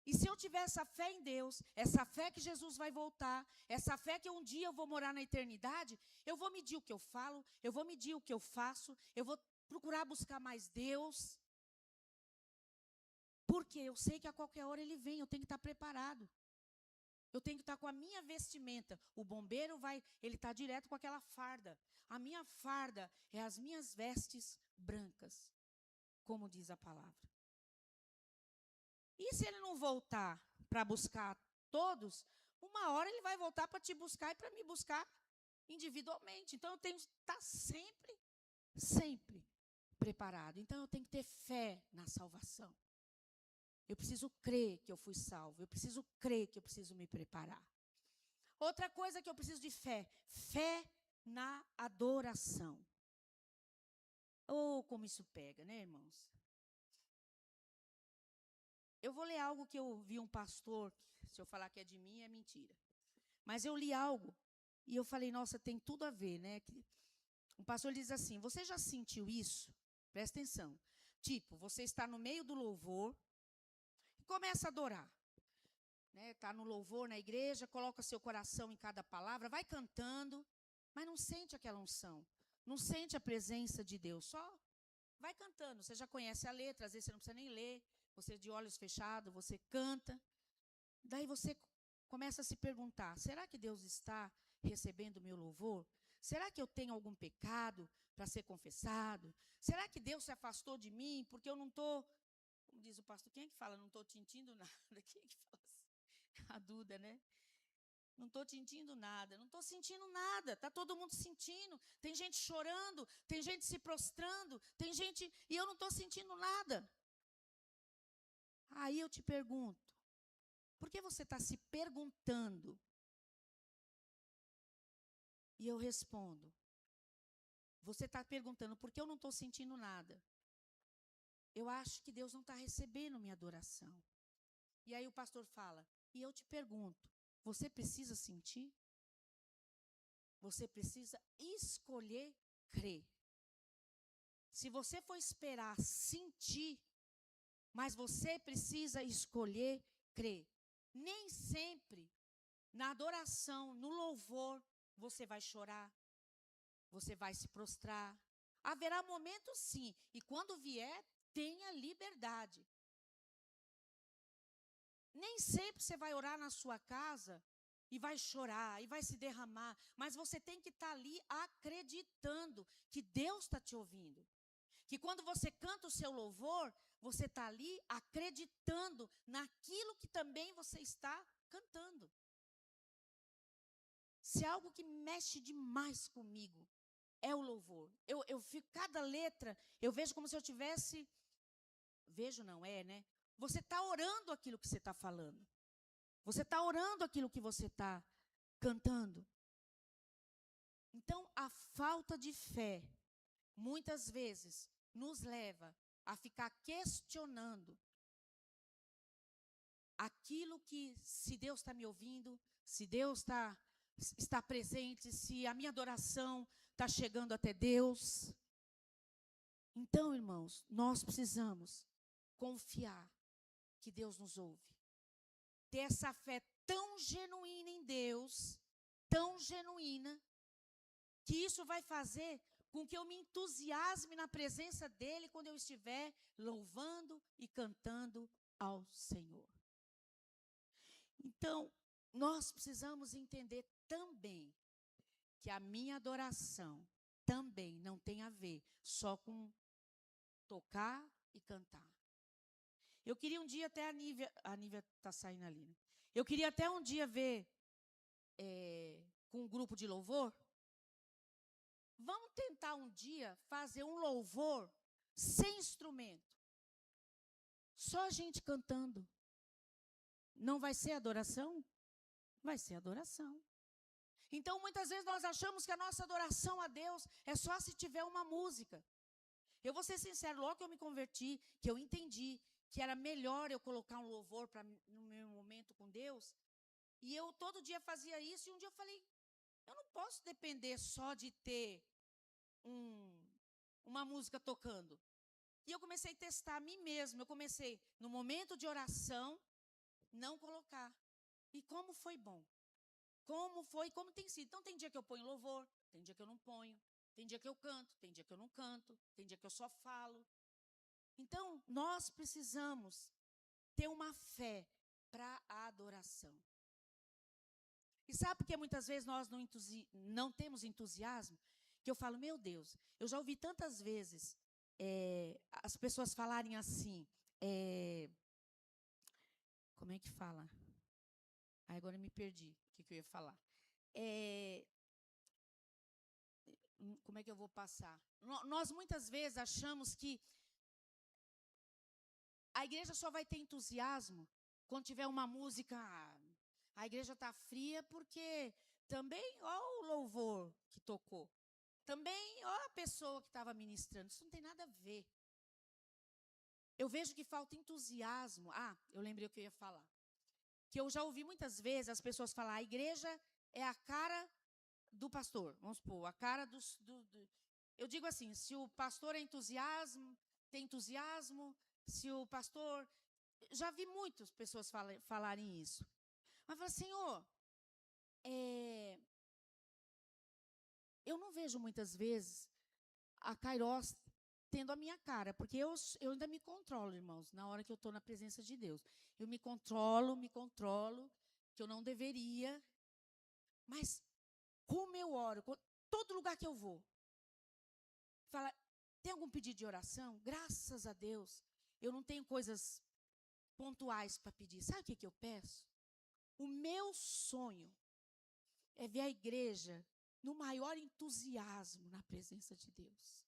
E se eu tiver essa fé em Deus, essa fé que Jesus vai voltar, essa fé que um dia eu vou morar na eternidade, eu vou medir o que eu falo, eu vou medir o que eu faço, eu vou procurar buscar mais Deus. Porque eu sei que a qualquer hora ele vem, eu tenho que estar preparado. Eu tenho que estar com a minha vestimenta. O bombeiro ele está direto com aquela farda. A minha farda é as minhas vestes brancas, como diz a palavra. E se ele não voltar para buscar todos, uma hora ele vai voltar para te buscar e para me buscar individualmente. Então eu tenho que estar sempre preparado. Então eu tenho que ter fé na salvação. Eu preciso crer que eu fui salvo. Eu preciso crer que eu preciso me preparar. Outra coisa que eu preciso de fé. Fé na adoração. Oh, como isso pega, né, irmãos? Eu vou ler algo que eu vi um pastor, se eu falar que é de mim, é mentira. Mas eu li algo e eu falei, nossa, tem tudo a ver, né? Um pastor diz assim, você já sentiu isso? Presta atenção. Tipo, você está no meio do louvor e começa a adorar. Está no louvor na igreja, coloca seu coração em cada palavra, vai cantando, mas não sente aquela unção. Não sente a presença de Deus, só vai cantando. Você já conhece a letra, às vezes você não precisa nem ler. Você de olhos fechados, você canta. Daí você começa a se perguntar, será que Deus está recebendo o meu louvor? Será que eu tenho algum pecado para ser confessado? Será que Deus se afastou de mim porque eu não estou, como diz o pastor, quem é que fala? Não estou sentindo nada. Quem é que fala assim? A Duda, né? Não estou sentindo nada, não estou sentindo nada, está todo mundo sentindo, tem gente chorando, tem gente se prostrando, tem gente, e eu não estou sentindo nada. Aí eu te pergunto, por que você está se perguntando? E eu respondo, você está perguntando, por que eu não estou sentindo nada? Eu acho que Deus não está recebendo minha adoração. E aí o pastor fala, e eu te pergunto, você precisa sentir? Você precisa escolher crer. Se você for esperar sentir, mas você precisa escolher crer. Nem sempre, na adoração, no louvor, você vai chorar, você vai se prostrar. Haverá momentos sim, e quando vier, tenha liberdade. Nem sempre você vai orar na sua casa e vai chorar, e vai se derramar, mas você tem que estar ali acreditando que Deus está te ouvindo. Que quando você canta o seu louvor, você está ali acreditando naquilo que também você está cantando. Se é algo que mexe demais comigo, é o louvor. Eu fico, cada letra, eu vejo como se eu tivesse, vejo não é, né? Você está orando aquilo que você está falando. Você está orando aquilo que você está cantando. Então, a falta de fé, muitas vezes, nos leva a ficar questionando aquilo que, se Deus está me ouvindo, se Deus está presente, se a minha adoração está chegando até Deus. Então, irmãos, nós precisamos confiar que Deus nos ouve. Ter essa fé tão genuína em Deus, tão genuína, que isso vai fazer com que eu me entusiasme na presença dEle quando eu estiver louvando e cantando ao Senhor. Então, nós precisamos entender também que a minha adoração também não tem a ver só com tocar e cantar. Eu queria um dia até a Nívia está saindo ali, né? Eu queria até um dia ver com um grupo de louvor. Vamos tentar um dia fazer um louvor sem instrumento. Só a gente cantando. Não vai ser adoração? Vai ser adoração. Então, muitas vezes nós achamos que a nossa adoração a Deus é só se tiver uma música. Eu vou ser sincero, logo que eu me converti, que eu entendi que era melhor eu colocar um louvor no meu momento com Deus, e eu todo dia fazia isso, e um dia eu falei, eu não posso depender só de ter uma música tocando. E eu comecei a testar a mim mesma, eu comecei, no momento de oração, não colocar. E como foi bom. Como tem sido. Então, tem dia que eu ponho louvor, tem dia que eu não ponho, tem dia que eu canto, tem dia que eu não canto, tem dia que eu só falo. Então, nós precisamos ter uma fé para a adoração. E sabe por que muitas vezes nós não temos entusiasmo? Que eu falo, meu Deus, eu já ouvi tantas vezes as pessoas falarem assim, como é que fala? Agora eu me perdi, o que eu ia falar? Como é que eu vou passar? Nós muitas vezes achamos que a igreja só vai ter entusiasmo quando tiver uma música. A igreja está fria porque também, ó o louvor que tocou. Também, ó a pessoa que estava ministrando. Isso não tem nada a ver. Eu vejo que falta entusiasmo. Eu lembrei o que eu ia falar. Que eu já ouvi muitas vezes as pessoas falar, a igreja é a cara do pastor. Vamos supor, a cara Eu digo assim, se o pastor tem entusiasmo, se o pastor... Já vi muitas pessoas falarem isso. Mas fala, Senhor, eu não vejo muitas vezes a Kairos tendo a minha cara, porque eu ainda me controlo, irmãos, na hora que eu estou na presença de Deus. Eu me controlo, que eu não deveria, mas como eu oro, todo lugar que eu vou, fala, tem algum pedido de oração? Graças a Deus, eu não tenho coisas pontuais para pedir. Sabe o que eu peço? O meu sonho é ver a igreja no maior entusiasmo na presença de Deus.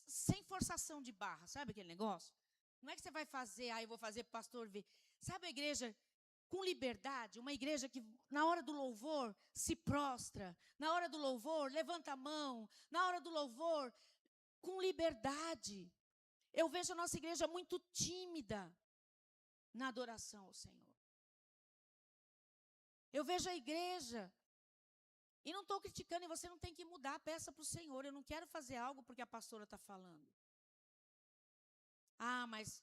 Sem forçação de barra, sabe aquele negócio? Não é que você vai fazer, eu vou fazer para o pastor ver. Sabe a igreja com liberdade, uma igreja que na hora do louvor se prostra, na hora do louvor levanta a mão, na hora do louvor com liberdade. Eu vejo a nossa igreja muito tímida na adoração ao Senhor. Eu vejo a igreja, e não estou criticando, e você não tem que mudar, peça para o Senhor. Eu não quero fazer algo porque a pastora está falando. Mas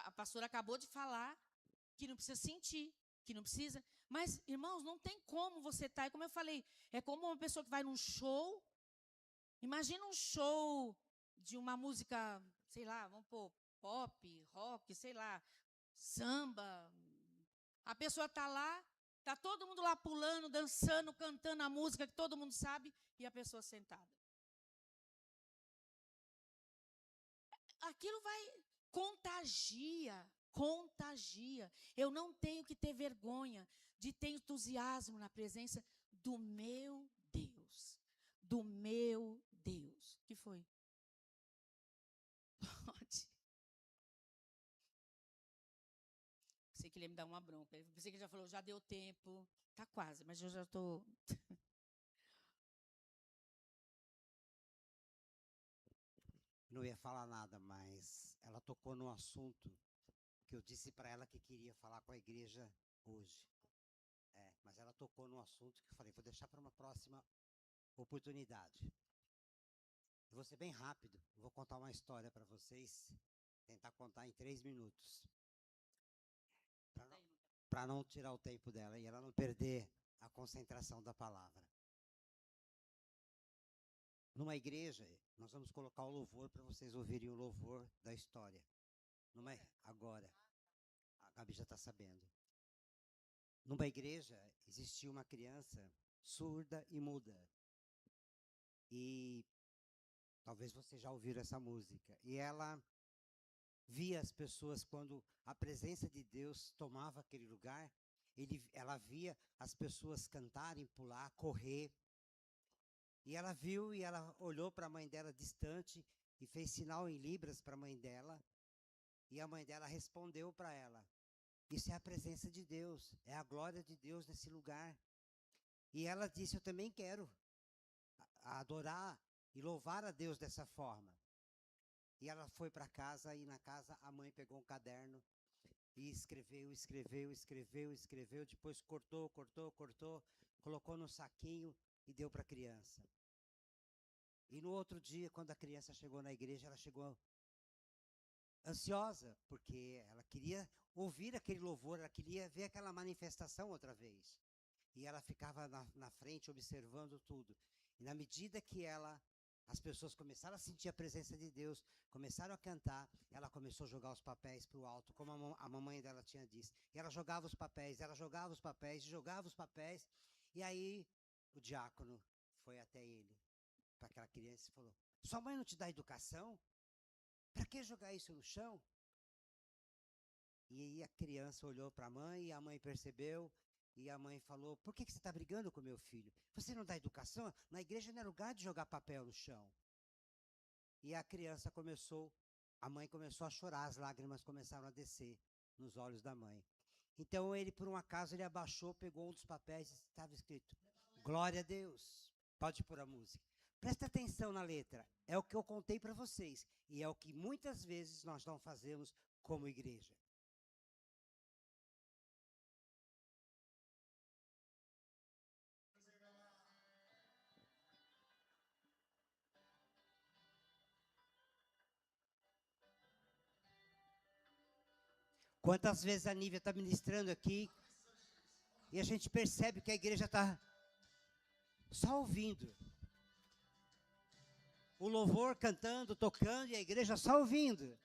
a pastora acabou de falar que não precisa sentir, que não precisa. Mas, irmãos, não tem como você estar. E como eu falei, é como uma pessoa que vai num show. Imagina um show de uma música, sei lá, vamos pôr pop, rock, sei lá, samba. A pessoa está lá, está todo mundo lá pulando, dançando, cantando a música que todo mundo sabe, e a pessoa sentada. Aquilo contagia. Eu não tenho que ter vergonha de ter entusiasmo na presença do meu Deus. Do meu Deus. O que foi? Pode. Pensei que ele ia me dar uma bronca. Pensei que ele já falou, já deu tempo. Tá quase, mas eu já estou... Não ia falar nada, mas ela tocou no assunto que eu disse para ela que queria falar com a igreja hoje. Mas ela tocou no assunto que eu falei, vou deixar para uma próxima oportunidade. Eu vou ser bem rápido, vou contar uma história para vocês, tentar contar em 3 minutos. Para não tirar o tempo dela e ela não perder a concentração da palavra. Numa igreja, nós vamos colocar o louvor para vocês ouvirem o louvor da história. Não é agora. A Gabi já está sabendo. Numa igreja, existia uma criança surda e muda. E talvez vocês já ouviram essa música. E ela via as pessoas, quando a presença de Deus tomava aquele lugar, ela via as pessoas cantarem, pular, correr. E ela viu e ela olhou para a mãe dela distante e fez sinal em libras para a mãe dela. E a mãe dela respondeu para ela. Isso é a presença de Deus, é a glória de Deus nesse lugar. E ela disse, eu também quero adorar e louvar a Deus dessa forma. E ela foi para casa e na casa a mãe pegou um caderno e escreveu, depois cortou, colocou no saquinho e deu para a criança. E no outro dia, quando a criança chegou na igreja, ela chegou ansiosa, porque ela queria ouvir aquele louvor, ela queria ver aquela manifestação outra vez. E ela ficava na frente observando tudo. E na medida que ela As pessoas começaram a sentir a presença de Deus, começaram a cantar. Ela começou a jogar os papéis para o alto, como a mamãe dela tinha dito. E ela jogava os papéis, ela jogava os papéis, jogava os papéis. E aí o diácono foi até ele, para aquela criança, e falou: sua mãe não te dá educação? Para que jogar isso no chão? E aí a criança olhou para a mãe e a mãe percebeu. E a mãe falou: por que você está brigando com meu filho? Você não dá educação? Na igreja não é lugar de jogar papel no chão. E a criança a mãe começou a chorar, as lágrimas começaram a descer nos olhos da mãe. Então ele, por um acaso, ele abaixou, pegou um dos papéis e estava escrito: glória a Deus. Pode pôr a música. Presta atenção na letra. É o que eu contei para vocês. E é o que muitas vezes nós não fazemos como igreja. Quantas vezes a Nívia está ministrando aqui e a gente percebe que a igreja está só ouvindo. O louvor cantando, tocando e a igreja só ouvindo.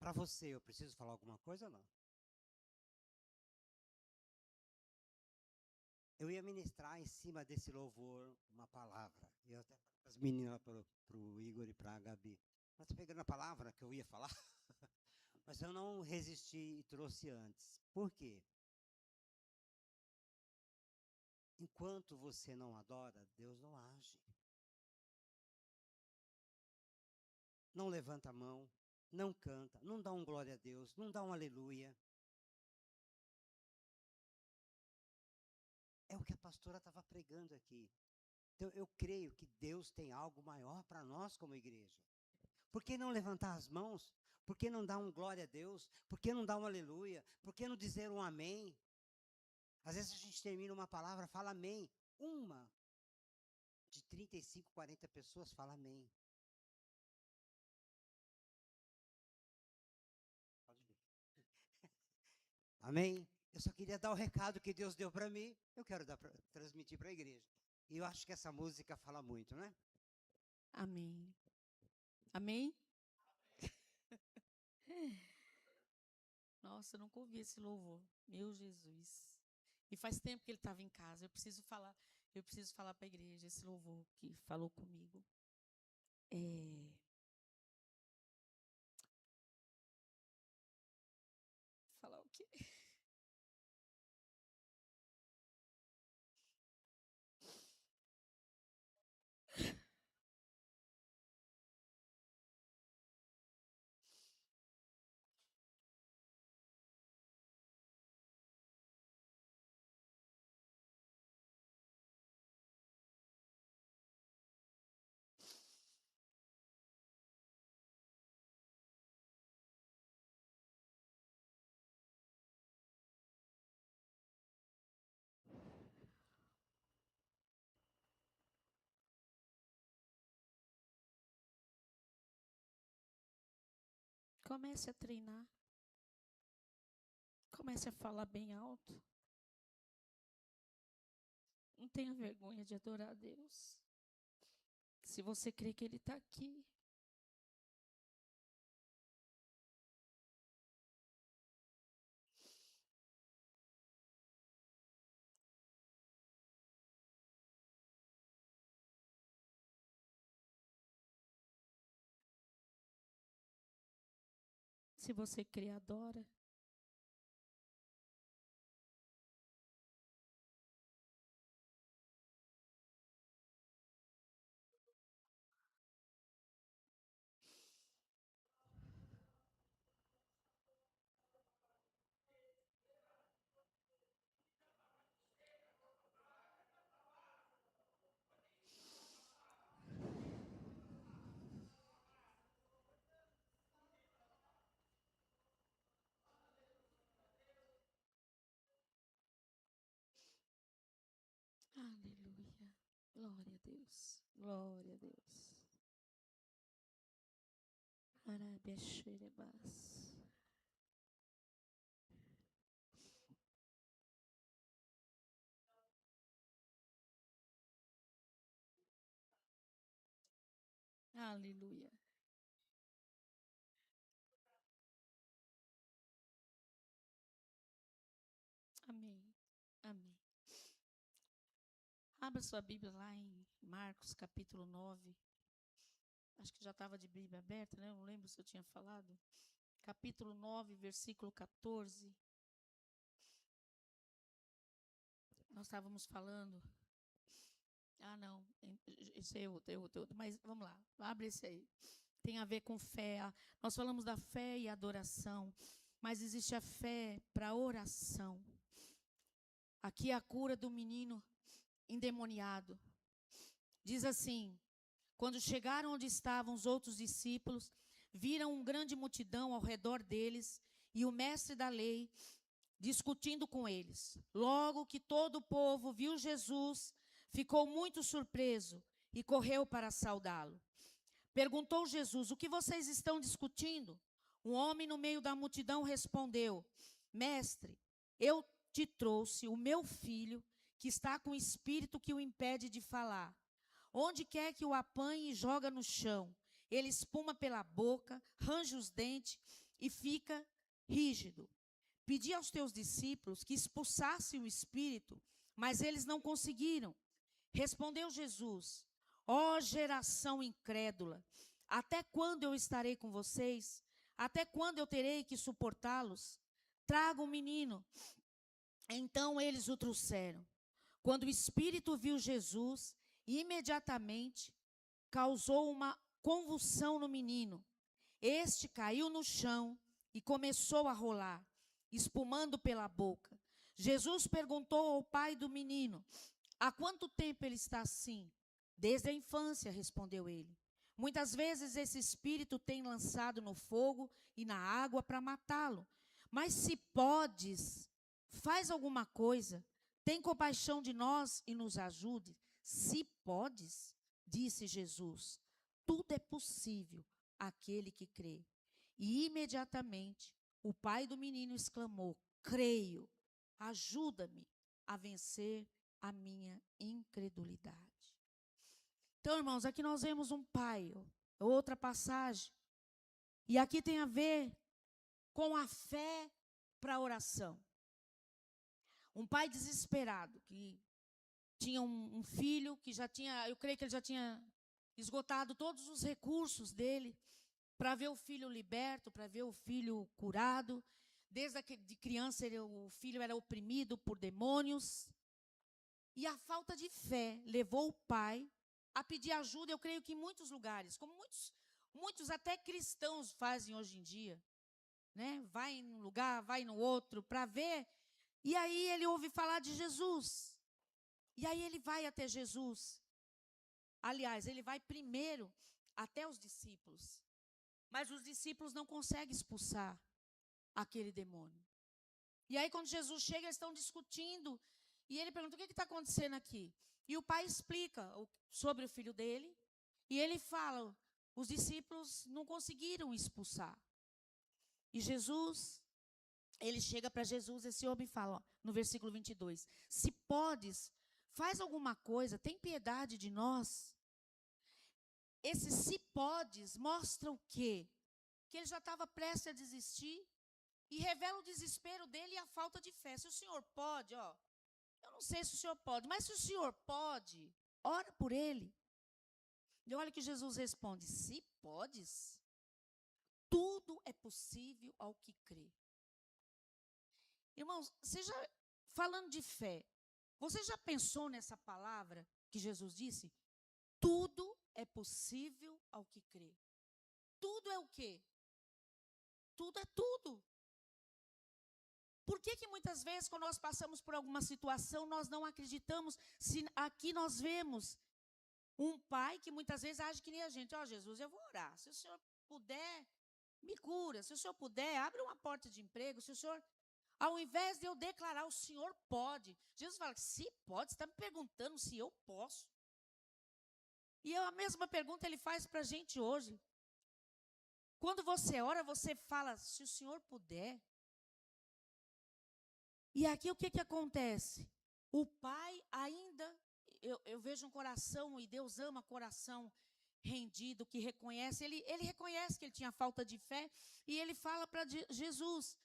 Para você, eu preciso falar alguma coisa ou não? Eu ia ministrar em cima desse louvor uma palavra. Eu até falei para as meninas, para o Igor e para a Gabi. Mas pegando a palavra que eu ia falar, mas eu não resisti e trouxe antes. Por quê? Enquanto você não adora, Deus não age. Não levanta a mão, não canta, não dá um glória a Deus, não dá um aleluia. É o que a pastora estava pregando aqui. Então, eu creio que Deus tem algo maior para nós como igreja. Por que não levantar as mãos? Por que não dar um glória a Deus? Por que não dar um aleluia? Por que não dizer um amém? Às vezes a gente termina uma palavra, fala amém. Uma de 35, 40 pessoas fala amém. Amém? Eu só queria dar o recado que Deus deu para mim, eu quero transmitir para a igreja. E eu acho que essa música fala muito, né? Amém. Amém? Nossa, eu nunca ouvi esse louvor. Meu Jesus. E faz tempo que ele estava em casa. Eu preciso falar para a igreja esse louvor que falou comigo. Falar o quê? Comece a treinar. Comece a falar bem alto. Não tenha vergonha de adorar a Deus. Se você crê que Ele está aqui. Se você crê, adora. Aleluia. Glória a Deus. Glória a Deus. Arábia Xerebas. Aleluia. Amém. Amém. Abra sua Bíblia lá em Marcos, capítulo 9. Acho que já estava de Bíblia aberta, né? Não lembro se eu tinha falado. Capítulo 9, versículo 14. Nós estávamos falando. Ah, não. Esse é outro. Mas vamos lá. Abre esse aí. Tem a ver com fé. Nós falamos da fé e adoração. Mas existe a fé para oração. Aqui é a cura do menino endemoniado. Diz assim: quando chegaram onde estavam os outros discípulos, viram uma grande multidão ao redor deles e o mestre da lei discutindo com eles. Logo que todo o povo viu Jesus, ficou muito surpreso e correu para saudá-lo. Perguntou Jesus: o que vocês estão discutindo? Um homem no meio da multidão respondeu: Mestre, eu te trouxe o meu filho, que está com o espírito que o impede de falar. Onde quer que o apanhe e joga no chão, ele espuma pela boca, range os dentes e fica rígido. Pedi aos teus discípulos que expulsassem o espírito, mas eles não conseguiram. Respondeu Jesus: ó geração incrédula, até quando eu estarei com vocês? Até quando eu terei que suportá-los? Traga um menino. Então eles o trouxeram. Quando o espírito viu Jesus, imediatamente causou uma convulsão no menino. Este caiu no chão e começou a rolar, espumando pela boca. Jesus perguntou ao pai do menino: há quanto tempo ele está assim? Desde a infância, respondeu ele. Muitas vezes esse espírito tem lançado no fogo e na água para matá-lo. Mas se podes, faz alguma coisa. Tem compaixão de nós e nos ajude. Se podes, disse Jesus, tudo é possível àquele que crê. E imediatamente o pai do menino exclamou: creio, ajuda-me a vencer a minha incredulidade. Então, irmãos, aqui nós vemos um pai, outra passagem. E aqui tem a ver com a fé para a oração. Um pai desesperado, que tinha um filho que já tinha, eu creio que ele já tinha esgotado todos os recursos dele para ver o filho liberto, para ver o filho curado. Desde de criança o filho era oprimido por demônios. E a falta de fé levou o pai a pedir ajuda, eu creio que em muitos lugares, como muitos até cristãos fazem hoje em dia, né? Vai em um lugar, vai no outro, para ver, e aí ele ouve falar de Jesus, e aí ele vai até Jesus. Aliás, ele vai primeiro até os discípulos, mas os discípulos não conseguem expulsar aquele demônio. E aí quando Jesus chega, eles estão discutindo, e ele pergunta: o que está acontecendo aqui? E o pai explica sobre o filho dele, e ele fala: os discípulos não conseguiram expulsar. E Jesus, ele chega para Jesus, esse homem fala, ó, no versículo 22, se podes, faz alguma coisa, tem piedade de nós. Esse se podes mostra o quê? Que ele já estava prestes a desistir, e revela o desespero dele e a falta de fé. Se o Senhor pode, ó, eu não sei se o Senhor pode, mas se o Senhor pode, ora por ele. E olha que Jesus responde: se podes, tudo é possível ao que crê. Irmãos, falando de fé, você já pensou nessa palavra que Jesus disse? Tudo é possível ao que crê. Tudo é o quê? Tudo é tudo. Por que muitas vezes, quando nós passamos por alguma situação, nós não acreditamos? Se aqui nós vemos um pai que muitas vezes age que nem a gente. Ó, Jesus, eu vou orar. Se o Senhor puder, me cura. Se o Senhor puder, abre uma porta de emprego. Se o Senhor, ao invés de eu declarar, o Senhor pode. Jesus fala: se pode, você está me perguntando se eu posso. E a mesma pergunta ele faz para a gente hoje. Quando você ora, você fala: se o Senhor puder. E aqui o que acontece? O pai ainda, eu vejo um coração, e Deus ama coração rendido, que reconhece, ele reconhece que ele tinha falta de fé, e ele fala para Jesus,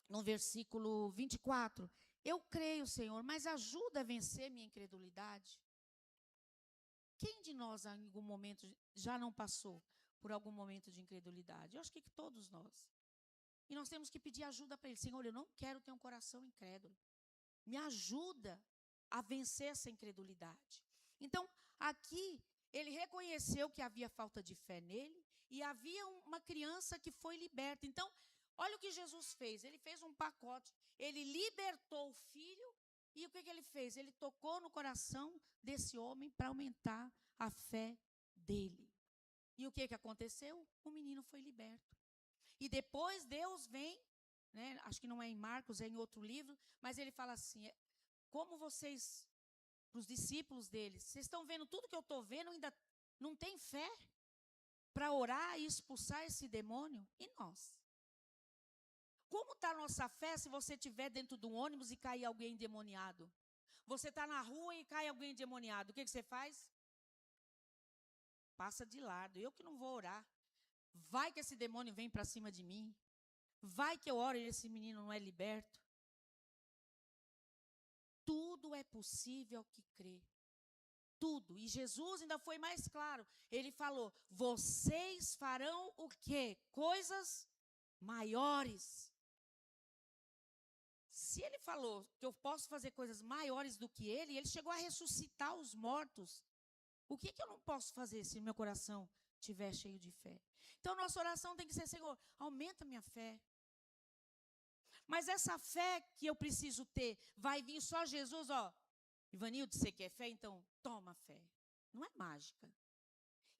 no versículo 24, eu creio, Senhor, mas ajuda a vencer minha incredulidade. Quem de nós, em algum momento, já não passou por algum momento de incredulidade? Eu acho que todos nós. E nós temos que pedir ajuda para ele. Senhor, eu não quero ter um coração incrédulo. Me ajuda a vencer essa incredulidade. Então, aqui, ele reconheceu que havia falta de fé nele e havia uma criança que foi liberta. Então, olha o que Jesus fez. Ele fez um pacote. Ele libertou o filho e o que ele fez? Ele tocou no coração desse homem para aumentar a fé dele. E o que aconteceu? O menino foi liberto. E depois Deus vem, né, acho que não é em Marcos, é em outro livro, mas ele fala assim, como vocês, para os discípulos deles, vocês estão vendo tudo que eu estou vendo, ainda não tem fé para orar e expulsar esse demônio? E nós? Como está a nossa fé se você estiver dentro de um ônibus e cair alguém endemoniado? Você está na rua e cai alguém endemoniado, o que você faz? Passa de lado, eu que não vou orar. Vai que esse demônio vem para cima de mim. Vai que eu oro e esse menino não é liberto. Tudo é possível ao que crê. Tudo. E Jesus ainda foi mais claro. Ele falou, vocês farão o quê? Coisas maiores. Se ele falou que eu posso fazer coisas maiores do que ele chegou a ressuscitar os mortos. O que eu não posso fazer se meu coração estiver cheio de fé? Então, nossa oração tem que ser, Senhor, aumenta minha fé. Mas essa fé que eu preciso ter, vai vir só Jesus, ó. Ivanildo, você quer fé? Então, toma fé. Não é mágica.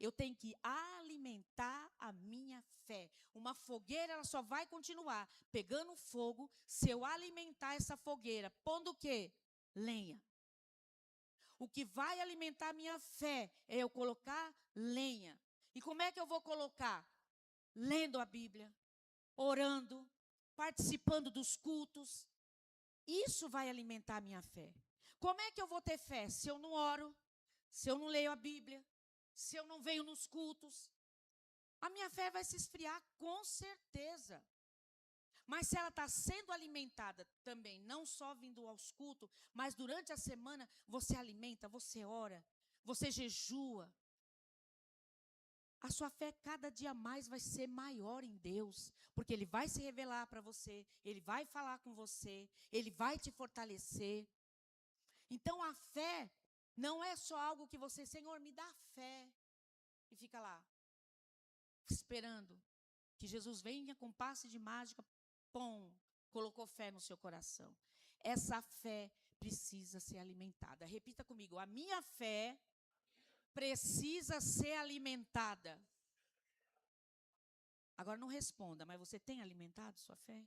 Eu tenho que alimentar a minha fé. Uma fogueira, ela só vai continuar pegando fogo se eu alimentar essa fogueira. Pondo o quê? Lenha. O que vai alimentar a minha fé é eu colocar lenha. E como é que eu vou colocar? Lendo a Bíblia, orando, participando dos cultos. Isso vai alimentar a minha fé. Como é que eu vou ter fé se eu não oro, se eu não leio a Bíblia, se eu não venho nos cultos? A minha fé vai se esfriar com certeza. Mas se ela está sendo alimentada também, não só vindo aos cultos, mas durante a semana você alimenta, você ora, você jejua. A sua fé cada dia mais vai ser maior em Deus, porque Ele vai se revelar para você, Ele vai falar com você, Ele vai te fortalecer. Então a fé não é só algo que você, Senhor, me dá fé, e fica lá, esperando que Jesus venha com passe de mágica, pum, colocou fé no seu coração. Essa fé precisa ser alimentada. Repita comigo, a minha fé precisa ser alimentada. Agora não responda, mas você tem alimentado sua fé?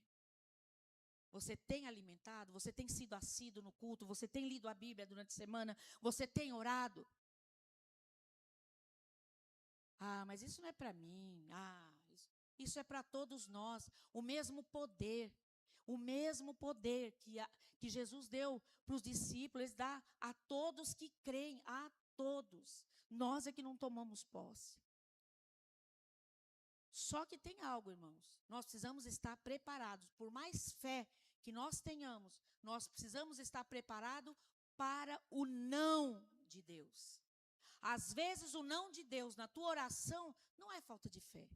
Você tem alimentado? Você tem sido assíduo no culto? Você tem lido a Bíblia durante a semana? Você tem orado? Ah, mas isso não é para mim. Isso é para todos nós. O mesmo poder que Jesus deu para os discípulos, Ele dá a todos que creem, a todos. Nós é que não tomamos posse. Só que tem algo, irmãos. Nós precisamos estar preparados. Por mais fé que nós tenhamos, nós precisamos estar preparados para o não de Deus. Às vezes o não de Deus na tua oração não é falta de fé.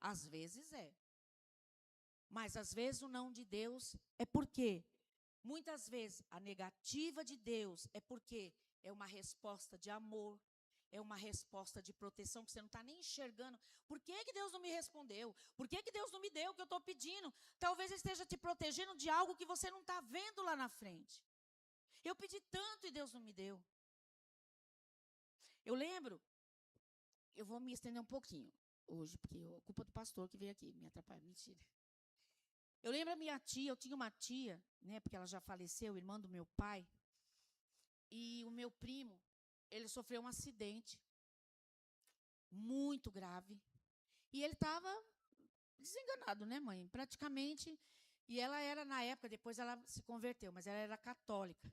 Às vezes é. Mas às vezes o não de Deus é porque muitas vezes a negativa de Deus é porque é uma resposta de amor, é uma resposta de proteção que você não está nem enxergando. Por que Deus não me respondeu? Por que Deus não me deu o que eu estou pedindo? Talvez Ele esteja te protegendo de algo que você não está vendo lá na frente. Eu pedi tanto e Deus não me deu. Eu lembro, eu vou me estender um pouquinho hoje, porque é culpa do pastor que veio aqui, me atrapalha, mentira. Eu lembro a minha tia, eu tinha uma tia, né, porque ela já faleceu, irmã do meu pai, e o meu primo, ele sofreu um acidente muito grave, e ele estava desenganado, né, mãe? Praticamente, e ela era, na época, depois ela se converteu, mas ela era católica.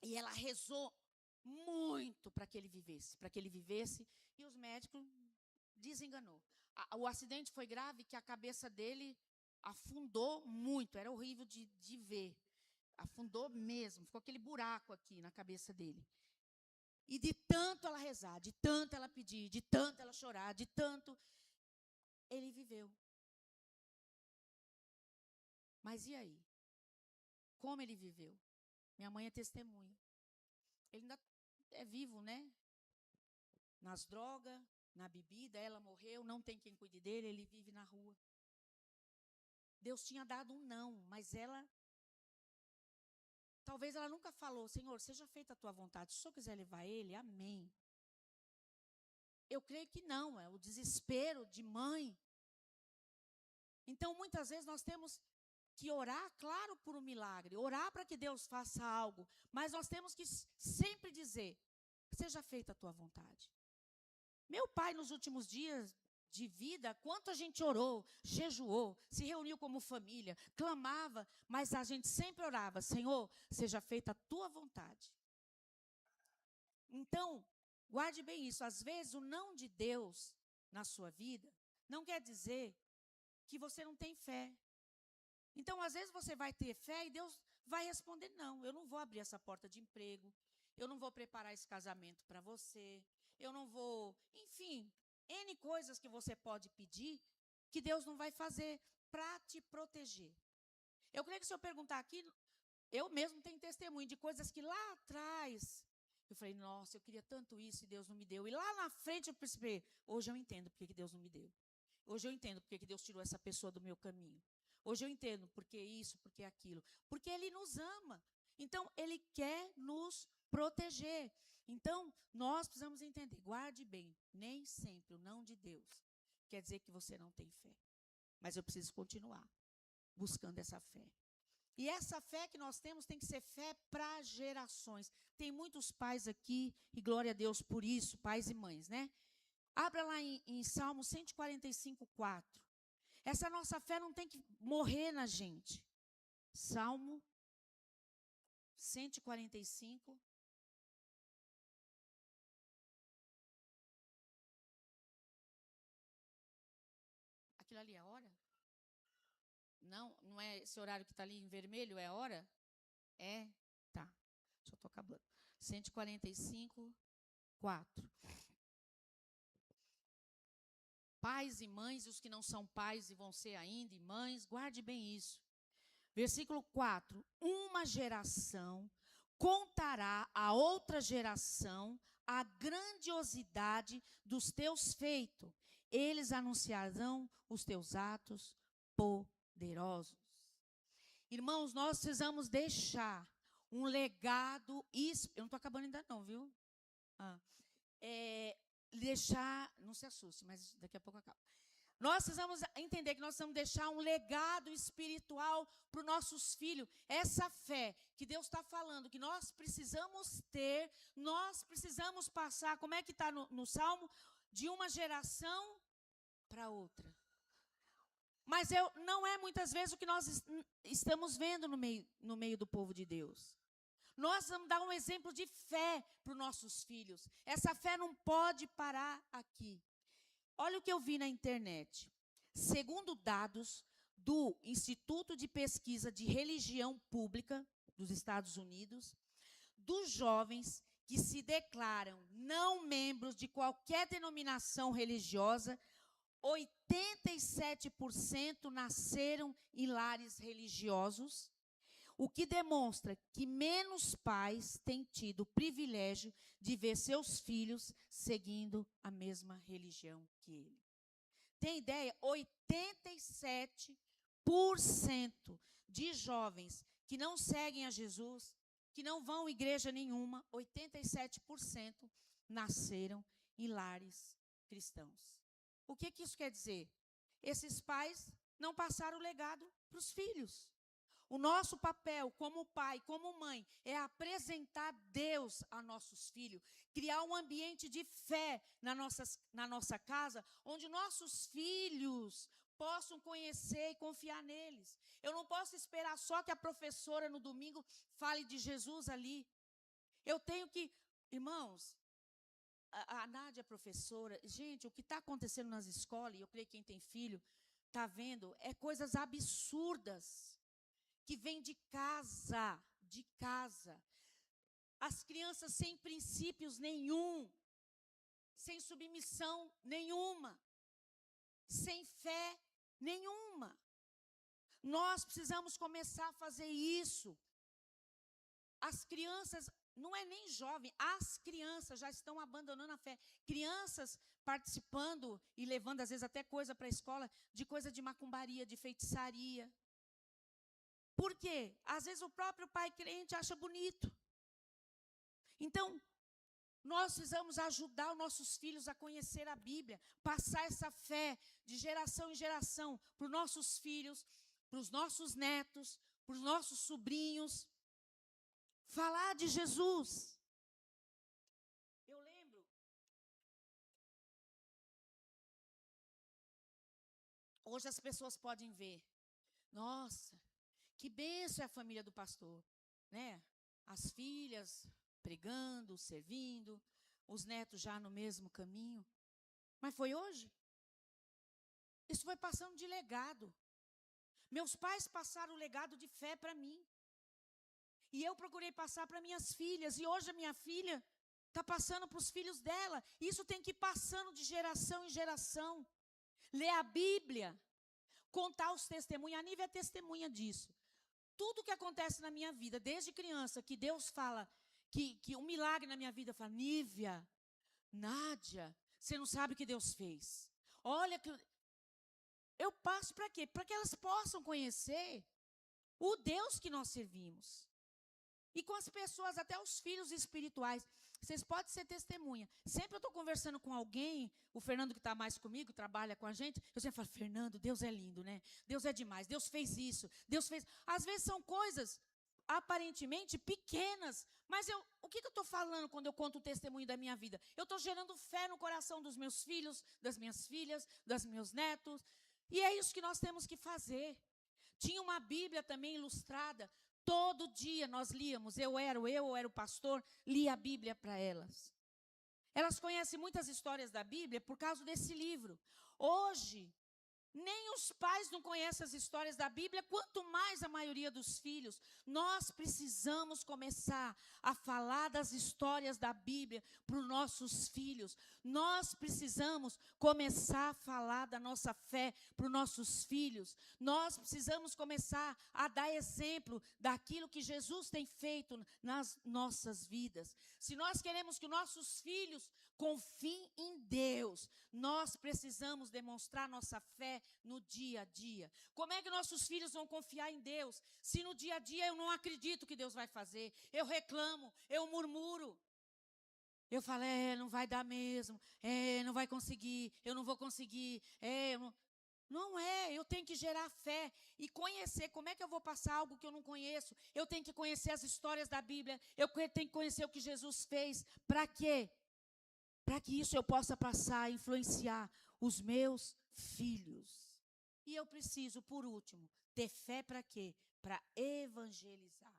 E ela rezou muito para que ele vivesse, e os médicos desenganou. O acidente foi grave que a cabeça dele afundou muito, era horrível de ver. Afundou mesmo, ficou aquele buraco aqui na cabeça dele. E de tanto ela rezar, de tanto ela pedir, de tanto ela chorar, de tanto, ele viveu. Mas e aí? Como ele viveu? Minha mãe é testemunha. Ele ainda é vivo, né? Nas drogas, na bebida, ela morreu, não tem quem cuide dele, ele vive na rua. Deus tinha dado um não, mas ela, talvez ela nunca falou, Senhor, seja feita a tua vontade, se o Senhor quiser levar ele, amém. Eu creio que não, é o desespero de mãe. Então, muitas vezes nós temos que orar, claro, por um milagre, orar para que Deus faça algo, mas nós temos que sempre dizer, seja feita a tua vontade. Meu pai, nos últimos dias de vida, quanto a gente orou, jejuou, se reuniu como família, clamava, mas a gente sempre orava, Senhor, seja feita a tua vontade. Então, guarde bem isso, às vezes o não de Deus na sua vida, não quer dizer que você não tem fé. Então, às vezes você vai ter fé e Deus vai responder, não, eu não vou abrir essa porta de emprego, eu não vou preparar esse casamento para você, eu não vou, enfim, N coisas que você pode pedir que Deus não vai fazer para te proteger. Eu creio que se eu perguntar aqui, eu mesmo tenho testemunho de coisas que lá atrás, eu falei, nossa, eu queria tanto isso e Deus não me deu. E lá na frente eu percebi, hoje eu entendo porque que Deus não me deu. Hoje eu entendo porque que Deus tirou essa pessoa do meu caminho. Hoje eu entendo porque isso, porque aquilo. Porque Ele nos ama. Então, Ele quer nos proteger. Então, nós precisamos entender, guarde bem, nem sempre o não de Deus quer dizer que você não tem fé. Mas eu preciso continuar buscando essa fé. E essa fé que nós temos tem que ser fé para gerações. Tem muitos pais aqui, e glória a Deus por isso, pais e mães, né? Abra lá em Salmo 145, 4. Essa nossa fé não tem que morrer na gente. Salmo 145. Aquilo ali é a hora? Não, não é esse horário que está ali em vermelho, é a hora? É? Tá. Deixa eu estou acabando. 145, 4. Pais e mães, os que não são pais e vão ser ainda, e mães, guarde bem isso. Versículo 4. Uma geração contará a outra geração a grandiosidade dos teus feitos. Eles anunciarão os teus atos poderosos. Irmãos, nós precisamos deixar um legado. Eu não estou acabando ainda não, viu? Deixar, não se assuste, mas daqui a pouco acaba. Nós precisamos entender que nós precisamos deixar um legado espiritual para os nossos filhos. Essa fé que Deus está falando, que nós precisamos ter, nós precisamos passar, como é que está no Salmo? De uma geração para outra. Mas não é muitas vezes o que nós estamos vendo no meio do povo de Deus. Nós vamos dar um exemplo de fé para os nossos filhos. Essa fé não pode parar aqui. Olha o que eu vi na internet. Segundo dados do Instituto de Pesquisa de Religião Pública dos Estados Unidos, dos jovens que se declaram não membros de qualquer denominação religiosa, 87% nasceram em lares religiosos, o que demonstra que menos pais têm tido o privilégio de ver seus filhos seguindo a mesma religião que ele. Tem ideia? 87% de jovens que não seguem a Jesus, que não vão à igreja nenhuma, 87% nasceram em lares cristãos. O que isso quer dizer? Esses pais não passaram o legado para os filhos. O nosso papel como pai, como mãe, é apresentar Deus a nossos filhos, criar um ambiente de fé na nossa casa, onde nossos filhos possam conhecer e confiar neles. Eu não posso esperar só que a professora no domingo fale de Jesus ali. Eu tenho que, irmãos, a Nádia é professora. Gente, o que está acontecendo nas escolas, e eu creio que quem tem filho está vendo, é coisas absurdas que vêm de casa, As crianças sem princípios nenhum, sem submissão nenhuma, sem fé nenhuma. Nós precisamos começar a fazer isso. As crianças, não é nem jovem, as crianças já estão abandonando a fé. Crianças participando e levando, às vezes, até coisa para a escola, de coisa de macumbaria, de feitiçaria. Por quê? Às vezes o próprio pai crente acha bonito. Então, nós precisamos ajudar os nossos filhos a conhecer a Bíblia, passar essa fé de geração em geração para os nossos filhos, para os nossos netos, para os nossos sobrinhos. Falar de Jesus. Eu lembro, hoje as pessoas podem ver, nossa, que bênção é a família do pastor, né? As filhas pregando, servindo, os netos já no mesmo caminho. Mas foi hoje? Isso foi passando de legado. Meus pais passaram o legado de fé para mim. E eu procurei passar para minhas filhas. E hoje a minha filha está passando para os filhos dela. Isso tem que ir passando de geração em geração. Ler a Bíblia, contar os testemunhos. A Nívia é testemunha disso. Tudo que acontece na minha vida, desde criança, que Deus fala, que um milagre na minha vida, fala, Nívia, Nádia, você não sabe o que Deus fez. Olha que... Eu passo para quê? Para que elas possam conhecer o Deus que nós servimos. E com as pessoas, até os filhos espirituais. Vocês podem ser testemunha. Sempre eu estou conversando com alguém, o Fernando que está mais comigo, trabalha com a gente, eu sempre falo, Fernando, Deus é lindo, né? Deus é demais, Deus fez isso, Deus fez... Às vezes são coisas aparentemente pequenas, mas o que eu estou falando quando eu conto o testemunho da minha vida? Eu estou gerando fé no coração dos meus filhos, das minhas filhas, dos meus netos, e é isso que nós temos que fazer. Tinha uma Bíblia também ilustrada. Todo dia nós líamos, eu era o pastor, lia a Bíblia para elas. Elas conhecem muitas histórias da Bíblia por causa desse livro. Hoje, nem os pais não conhecem as histórias da Bíblia, quanto mais a maioria dos filhos. Nós precisamos começar a falar das histórias da Bíblia para os nossos filhos. Nós precisamos começar a falar da nossa fé para os nossos filhos. Nós precisamos começar a dar exemplo daquilo que Jesus tem feito nas nossas vidas. Se nós queremos que nossos filhos confiem em Deus, nós precisamos demonstrar nossa fé no dia a dia. Como é que nossos filhos vão confiar em Deus se no dia a dia eu não acredito que Deus vai fazer? Eu reclamo, eu murmuro. Eu falo, não vai dar mesmo, não vai conseguir, eu não vou conseguir, Não é, eu tenho que gerar fé e conhecer. Como é que eu vou passar algo que eu não conheço? Eu tenho que conhecer as histórias da Bíblia, eu tenho que conhecer o que Jesus fez. Para quê? Para que isso eu possa passar, influenciar os meus filhos. E eu preciso, por último, ter fé para quê? Para evangelizar.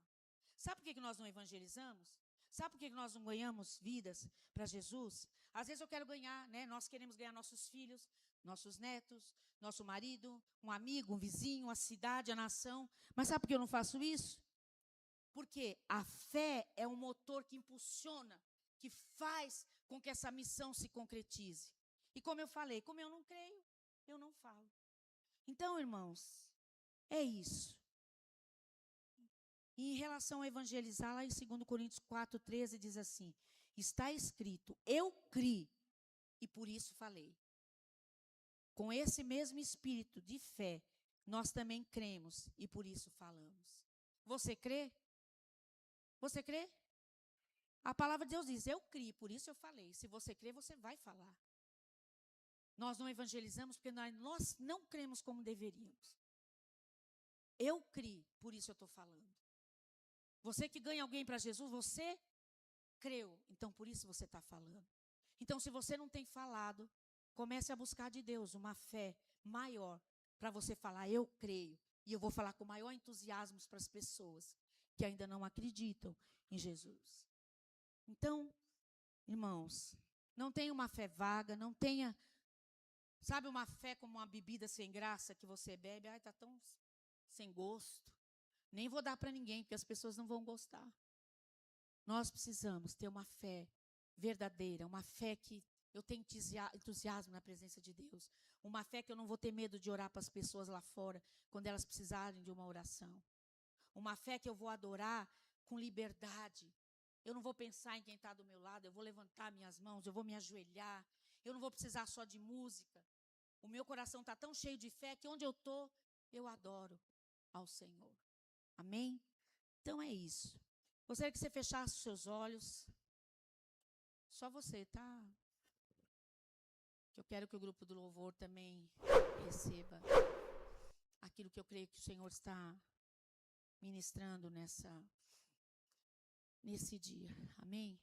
Sabe por que nós não evangelizamos? Sabe por que nós não ganhamos vidas para Jesus? Às vezes eu quero ganhar, né? Nós queremos ganhar nossos filhos, nossos netos, nosso marido, um amigo, um vizinho, a cidade, a nação. Mas sabe por que eu não faço isso? Porque a fé é um motor que impulsiona, que faz com que essa missão se concretize. E como eu falei, como eu não creio, eu não falo. Então, irmãos, é isso. E em relação a evangelizar, lá em 2 Coríntios 4,13 diz assim, está escrito, eu criei e por isso falei. Com esse mesmo espírito de fé, nós também cremos e por isso falamos. Você crê? Você crê? A palavra de Deus diz, eu criei, por isso eu falei. Se você crê, você vai falar. Nós não evangelizamos porque nós não cremos como deveríamos. Eu criei, por isso eu estou falando. Você que ganha alguém para Jesus, você creu, então por isso você está falando. Então, se você não tem falado, comece a buscar de Deus uma fé maior para você falar, eu creio. E eu vou falar com maior entusiasmo para as pessoas que ainda não acreditam em Jesus. Então, irmãos, não tenha uma fé vaga, não tenha, sabe, uma fé como uma bebida sem graça que você bebe, está tão sem gosto. Nem vou dar para ninguém, porque as pessoas não vão gostar. Nós precisamos ter uma fé verdadeira, uma fé que eu tenho entusiasmo na presença de Deus. Uma fé que eu não vou ter medo de orar para as pessoas lá fora, quando elas precisarem de uma oração. Uma fé que eu vou adorar com liberdade. Eu não vou pensar em quem está do meu lado, eu vou levantar minhas mãos, eu vou me ajoelhar. Eu não vou precisar só de música. O meu coração está tão cheio de fé que onde eu estou, eu adoro ao Senhor. Amém? Então é isso. Gostaria que você fechasse os seus olhos. Só você, tá? Eu quero que o grupo do louvor também receba aquilo que eu creio que o Senhor está ministrando nesse dia. Amém?